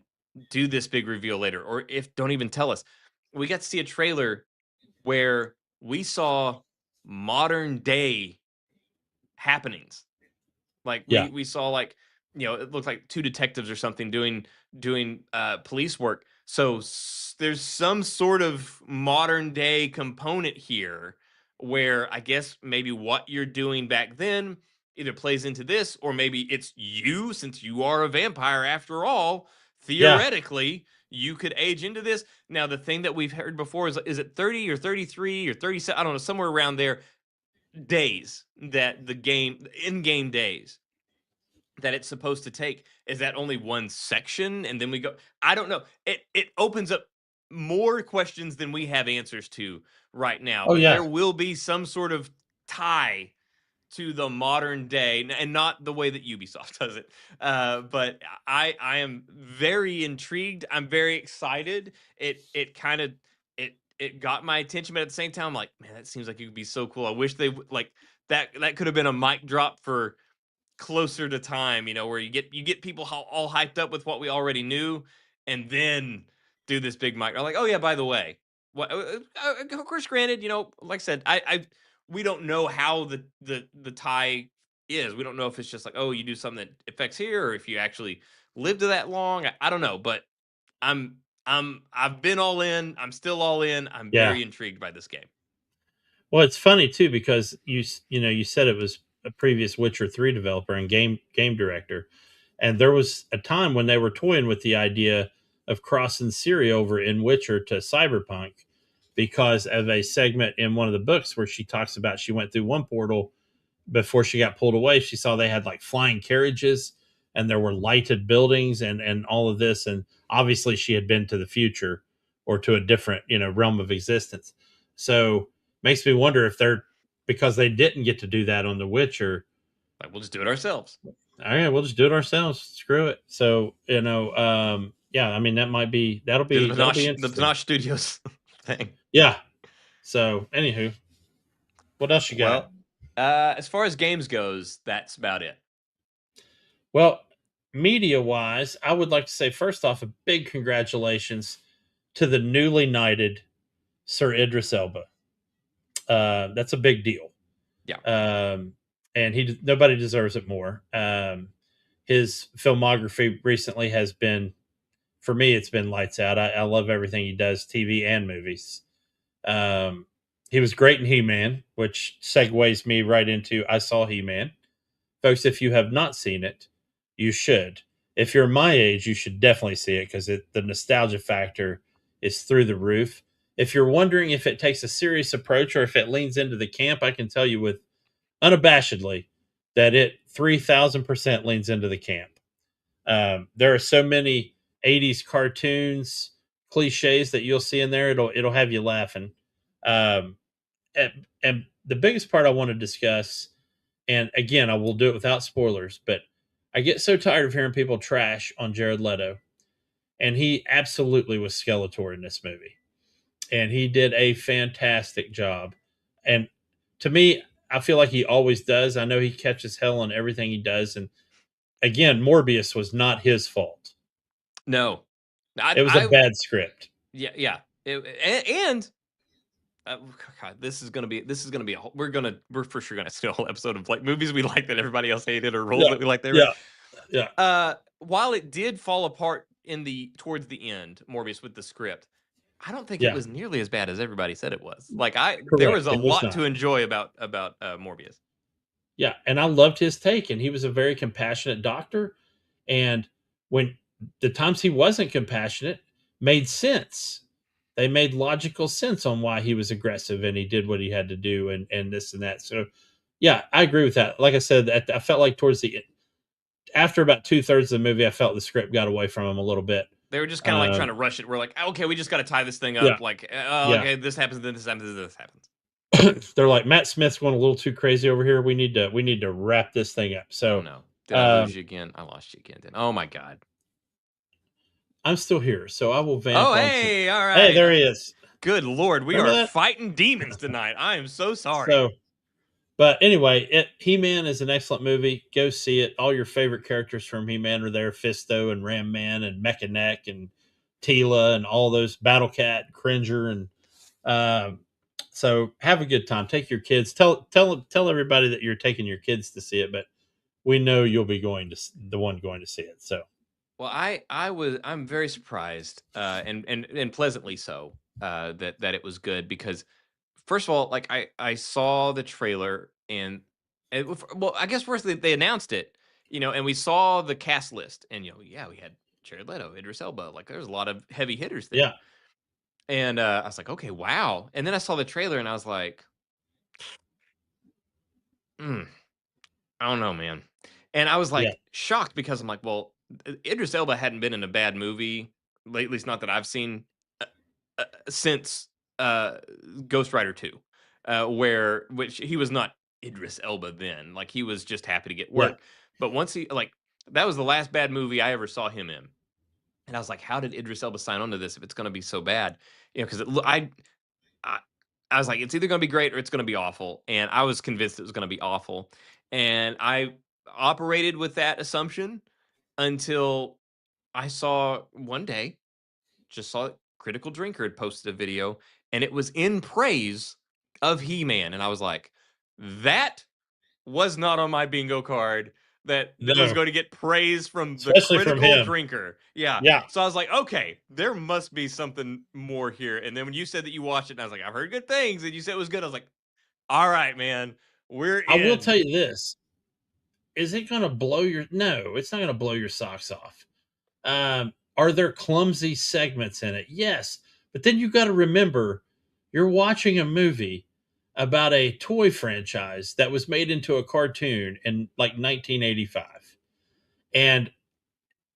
do this big reveal later. Or if don't even tell us. We got to see a trailer where we saw modern day happenings. Like we saw like it looked like two detectives or something doing police work. So there's some sort of modern day component here where I guess maybe what you're doing back then either plays into this, or maybe it's you, since you are a vampire after all. Theoretically, you could age into this. Now, the thing that we've heard before is it 30 or 33 or 37? I don't know, somewhere around there. Days that the game in-game days that it's supposed to take. Is that only one section and then we go? I don't know. It opens up more questions than we have answers to right now. Oh, but yeah. there will be some sort of tie to the modern day, and not the way that Ubisoft does it. But I am very intrigued. I'm very excited. It kind of it got my attention, but at the same time, I'm like, man, that seems like it would be so cool. I wish they like that could have been a mic drop for closer to time, where you get people all hyped up with what we already knew, and then do this big mic. I'm like, oh yeah, by the way, what? Of course, granted, like I said, we don't know how the tie is. We don't know if it's just like, oh, you do something that affects here, or if you actually live to that long. I don't know, but I've been all in. I'm still all in. I'm very intrigued by this game. Well, it's funny too, because you said it was a previous Witcher 3 developer and game director, and there was a time when they were toying with the idea of crossing Ciri over in Witcher to Cyberpunk, because of a segment in one of the books where she talks about she went through one portal before she got pulled away. She saw they had like flying carriages and there were lighted buildings and all of this, and obviously she had been to the future or to a different realm of existence. So makes me wonder if they're, because they didn't get to do that on The Witcher. Like, we'll just do it ourselves. All right, we'll just do it ourselves. Screw it. So yeah, I mean that'll be The interesting. Panache Studios thing. Yeah. So anywho, what else you got? Well, as far as games goes, that's about it. Well, media wise, I would like to say first off, a big congratulations to the newly knighted Sir Idris Elba. That's a big deal. Yeah. And nobody deserves it more. His filmography recently has been, for me, it's been lights out. I love everything he does, TV and movies. He was great in He-Man, which segues me right into I saw He-Man. Folks, if you have not seen it, you should. If you're my age, you should definitely see it because the nostalgia factor is through the roof. If you're wondering if it takes a serious approach or if it leans into the camp, I can tell you with unabashedly that it 3,000% leans into the camp. There are so many 80s cartoons, cliches that you'll see in there. It'll have you laughing. And the biggest part I want to discuss, and again, I will do it without spoilers, but I get so tired of hearing people trash on Jared Leto. And he absolutely was Skeletor in this movie. And he did a fantastic job. And to me, I feel like he always does. I know he catches hell on everything he does. And again, Morbius was not his fault. No. It was a bad script. Yeah. God, this is gonna be we're for sure gonna see a whole episode of like movies we like that everybody else hated or roles that we like there. Yeah. While it did fall apart towards the end, Morbius with the script, I don't think it was nearly as bad as everybody said it was. Like there was a lot to enjoy about Morbius. Yeah, and I loved his take, and he was a very compassionate doctor. And when the times he wasn't compassionate made sense. They made logical sense on why he was aggressive and he did what he had to do and this and that. So, yeah, I agree with that. Like I said, I felt like towards the end, after about 2/3 of the movie, I felt the script got away from him a little bit. They were just kind of like trying to rush it. We're like, okay, we just got to tie this thing up. Yeah. Like, okay, this happens, then this happens, this happens. They're like, Matt Smith's going a little too crazy over here. We need to wrap this thing up. So, no, did I lose you again? I lost you again. Oh my God. I'm still here, so I will vamp. Oh, hey, all right. Hey, there he is. Good Lord, we are fighting demons tonight. I am so sorry. So, but anyway, He-Man is an excellent movie. Go see it. All your favorite characters from He-Man are there: Fisto and Ram Man and Mechanic and Teela and all those, Battle Cat, Cringer, and so have a good time. Take your kids. Tell everybody that you're taking your kids to see it, but we know you'll be going to see it. So. Well, I'm very surprised, and pleasantly so, that it was good because, first of all, like I saw the trailer and well, I guess first they announced it, and we saw the cast list, and we had Jared Leto, Idris Elba, like there's a lot of heavy hitters there. Yeah. And I was like, okay, wow. And then I saw the trailer and I was like, I don't know, man. And I was like shocked because I'm like, well, Idris Elba hadn't been in a bad movie, at least not that I've seen, since Ghost Rider 2, which he was not Idris Elba then. Like he was just happy to get work. Yeah. But once that was the last bad movie I ever saw him in. And I was like, how did Idris Elba sign on to this if it's going to be so bad? Because I was like, it's either going to be great or it's going to be awful. And I was convinced it was going to be awful. And I operated with that assumption until I saw one day, Critical Drinker had posted a video and it was in praise of He-Man. And I was like, that was not on my bingo card. That was going to get praise from especially the Critical Drinker. Yeah. Yeah. So I was like, okay, there must be something more here. And then when you said that you watched it, and I was like, I've heard good things, and you said it was good, I was like, all right, man, we're in. I will tell you this. Is it going to blow no, it's not going to blow your socks off. Are there clumsy segments in it? Yes. But then you got to remember, you're watching a movie about a toy franchise that was made into a cartoon in like 1985. And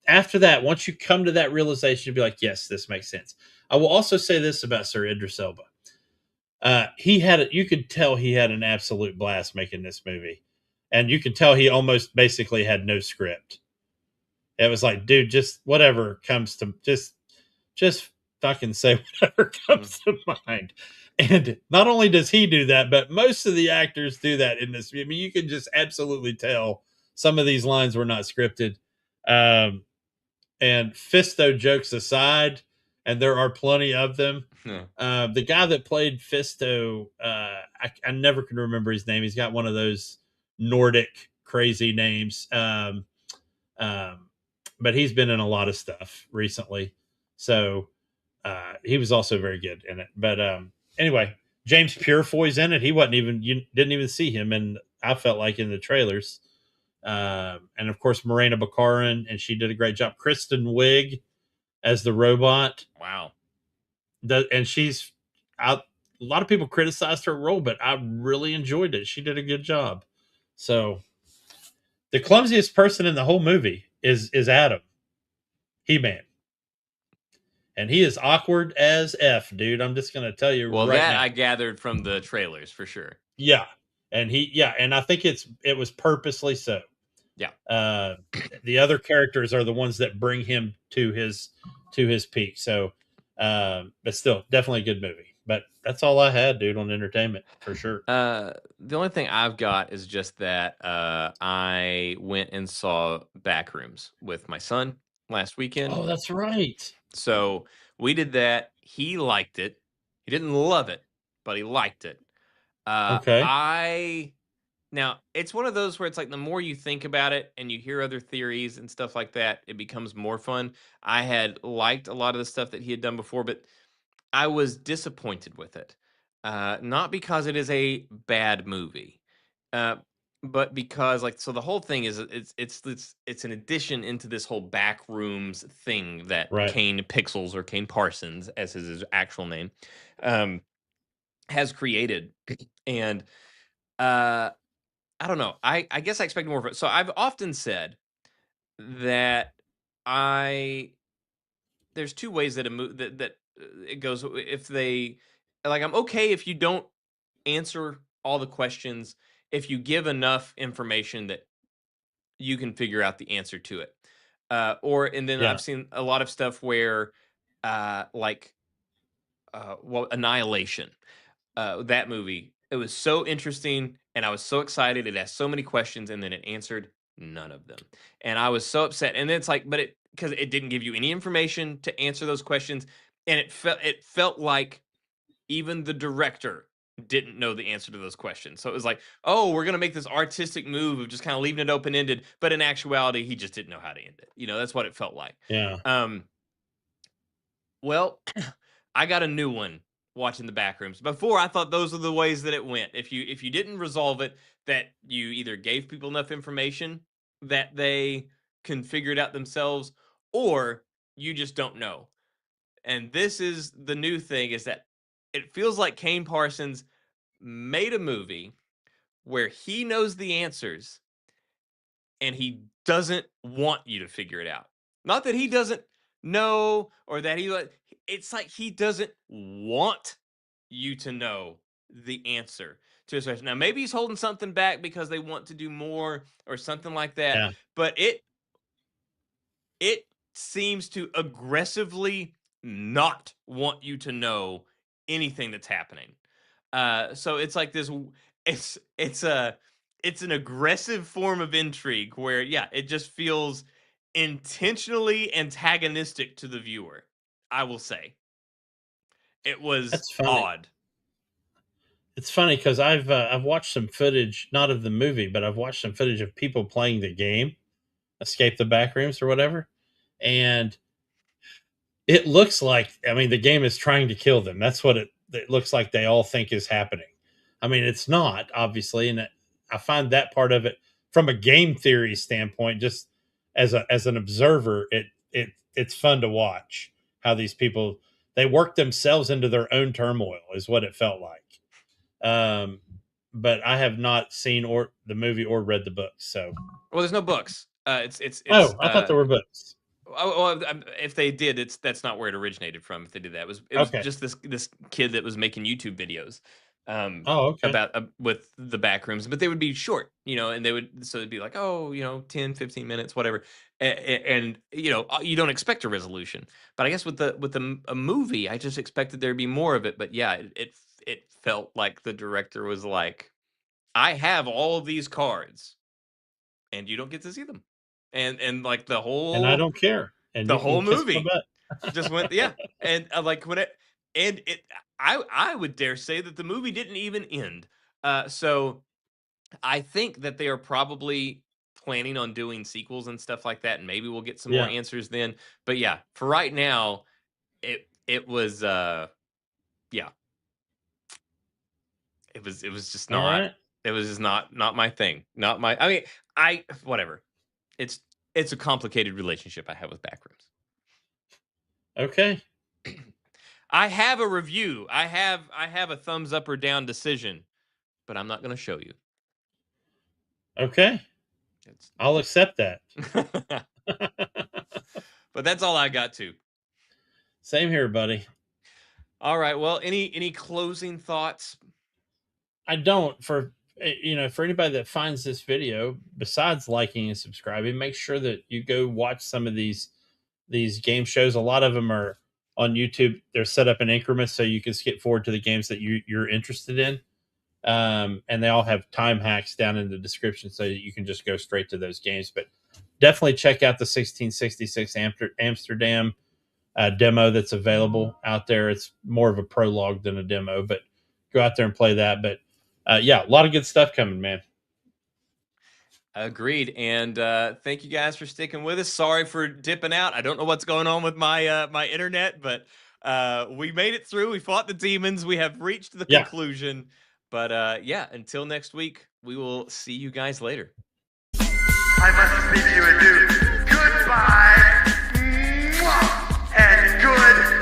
after that, once you come to that realization, you'll be like, yes, this makes sense. I will also say this about Sir Idris Elba. You could tell he had an absolute blast making this movie. And you could tell he almost basically had no script. It was like, dude, just whatever comes to just fucking say whatever comes to mind. And not only does he do that, but most of the actors do that in this. I mean, you can just absolutely tell some of these lines were not scripted. Um, and Fisto jokes aside, and there are plenty of them. The guy that played Fisto, I never can remember his name. He's got one of those Nordic crazy names. But he's been in a lot of stuff recently. So he was also very good in it. But anyway, James Purefoy's in it. You didn't even see him, and I felt like in the trailers. And of course, Morena Baccarin, and she did a great job. Kristen Wiig as the robot. Wow. And she's out. A lot of people criticized her role, but I really enjoyed it. She did a good job. So the clumsiest person in the whole movie is Adam, He-Man. And he is awkward as F, dude. I'm just gonna tell you. Well, right that now. I gathered from the trailers for sure. Yeah, and and I think it was purposely so. Yeah. The other characters are the ones that bring him to his peak. So, but still, definitely a good movie. But that's all I had, dude, on entertainment for sure. The only thing I've got is just that I went and saw Backrooms with my son last weekend. Oh, that's right. So we did that. He liked it. He didn't love it, but he liked it. Okay. Now, it's one of those where it's like the more you think about it and you hear other theories and stuff like that, it becomes more fun. I had liked a lot of the stuff that he had done before, but I was disappointed with it. Not because it is a bad movie, but because so the whole thing is it's an addition into this whole Backrooms thing that Right. Kane Pixels, or Kane Parsons, as his actual name, has created. And I don't know. I guess I expected more of it. So I've often said that there's two ways that it goes. If they I'm okay if you don't answer all the questions, if you give enough information that you can figure out the answer to it. And then Yeah. I've seen a lot of stuff where Annihilation, that movie, it was so interesting and I was so excited. It asked so many questions and then it answered none of them. And I was so upset. And then it's like, because it didn't give you any information to answer those questions. And it felt like even the director didn't know the answer to those questions. So it was like, oh, we're going to make this artistic move of just kind of leaving it open-ended. But in actuality, he just didn't know how to end it. That's what it felt like. Yeah. Well, I got a new one watching the Backrooms. Before, I thought those were the ways that it went. If you didn't resolve it, that you either gave people enough information that they can figure it out themselves, or you just don't know. And this is the new thing, is that it feels like Kane Parsons made a movie where he knows the answers and he doesn't want you to figure it out. Not that he doesn't know, or that it's like he doesn't want you to know the answer to his question. Now, maybe he's holding something back because they want to do more or something like that. Yeah. But it seems to aggressively not want you to know anything that's happening. So it's like this. It's an aggressive form of intrigue where, it just feels intentionally antagonistic to the viewer. I will say it was odd. It's funny because I've watched some footage, not of the movie, but I've watched some footage of people playing the game, Escape the Backrooms or whatever, and it looks like, the game is trying to kill them. That's what it looks like. They all think is happening. It's not, obviously, and I find that part of it from a game theory standpoint, just as an observer, it's fun to watch how these people, they work themselves into their own turmoil, is what it felt like. But I have not seen the movie or read the books. So, well, there's no books. It's Oh, I thought there were books. if they did, that's not where it originated from. If they did that, it was Okay. just this kid that was making YouTube videos, Oh, okay. about with the back rooms, but they would be short, and so it'd be like, oh, 10, 15 minutes, whatever, and you don't expect a resolution, but I guess with a movie, I just expected there'd be more of it, but yeah, it felt like the director was like, I have all of these cards, and you don't get to see them, and like And I don't care. And the you can whole kiss my movie butt. just went, yeah, and like when it and it I would dare say that the movie didn't even end. So I think that they are probably planning on doing sequels and stuff like that, and maybe we'll get some more Yeah. answers then. But yeah, for right now, it was yeah, it was just All not, right. it was just not my thing. Not my, I mean, I whatever. It's it's a complicated relationship I have with Backrooms. Okay. I have a review. I have a thumbs up or down decision, but I'm not going to show you. Okay. I'll accept that. But that's all I got to. Same here, buddy. All right. Well, any closing thoughts? I don't. For anybody that finds this video, besides liking and subscribing, make sure that you go watch some of these game shows. A lot of them are on YouTube. They're set up in increments so you can skip forward to the games that you're interested in. And they all have time hacks down in the description so that you can just go straight to those games. But definitely check out the 1666 Amsterdam demo that's available out there. It's more of a prologue than a demo, but go out there and play that. But yeah, a lot of good stuff coming, man. Agreed. And thank you guys for sticking with us. Sorry for dipping out. I don't know what's going on with my my internet, but we made it through. We fought the demons. We have reached the conclusion. But yeah, until next week, we will see you guys later. I must bid you adieu. Goodbye. And good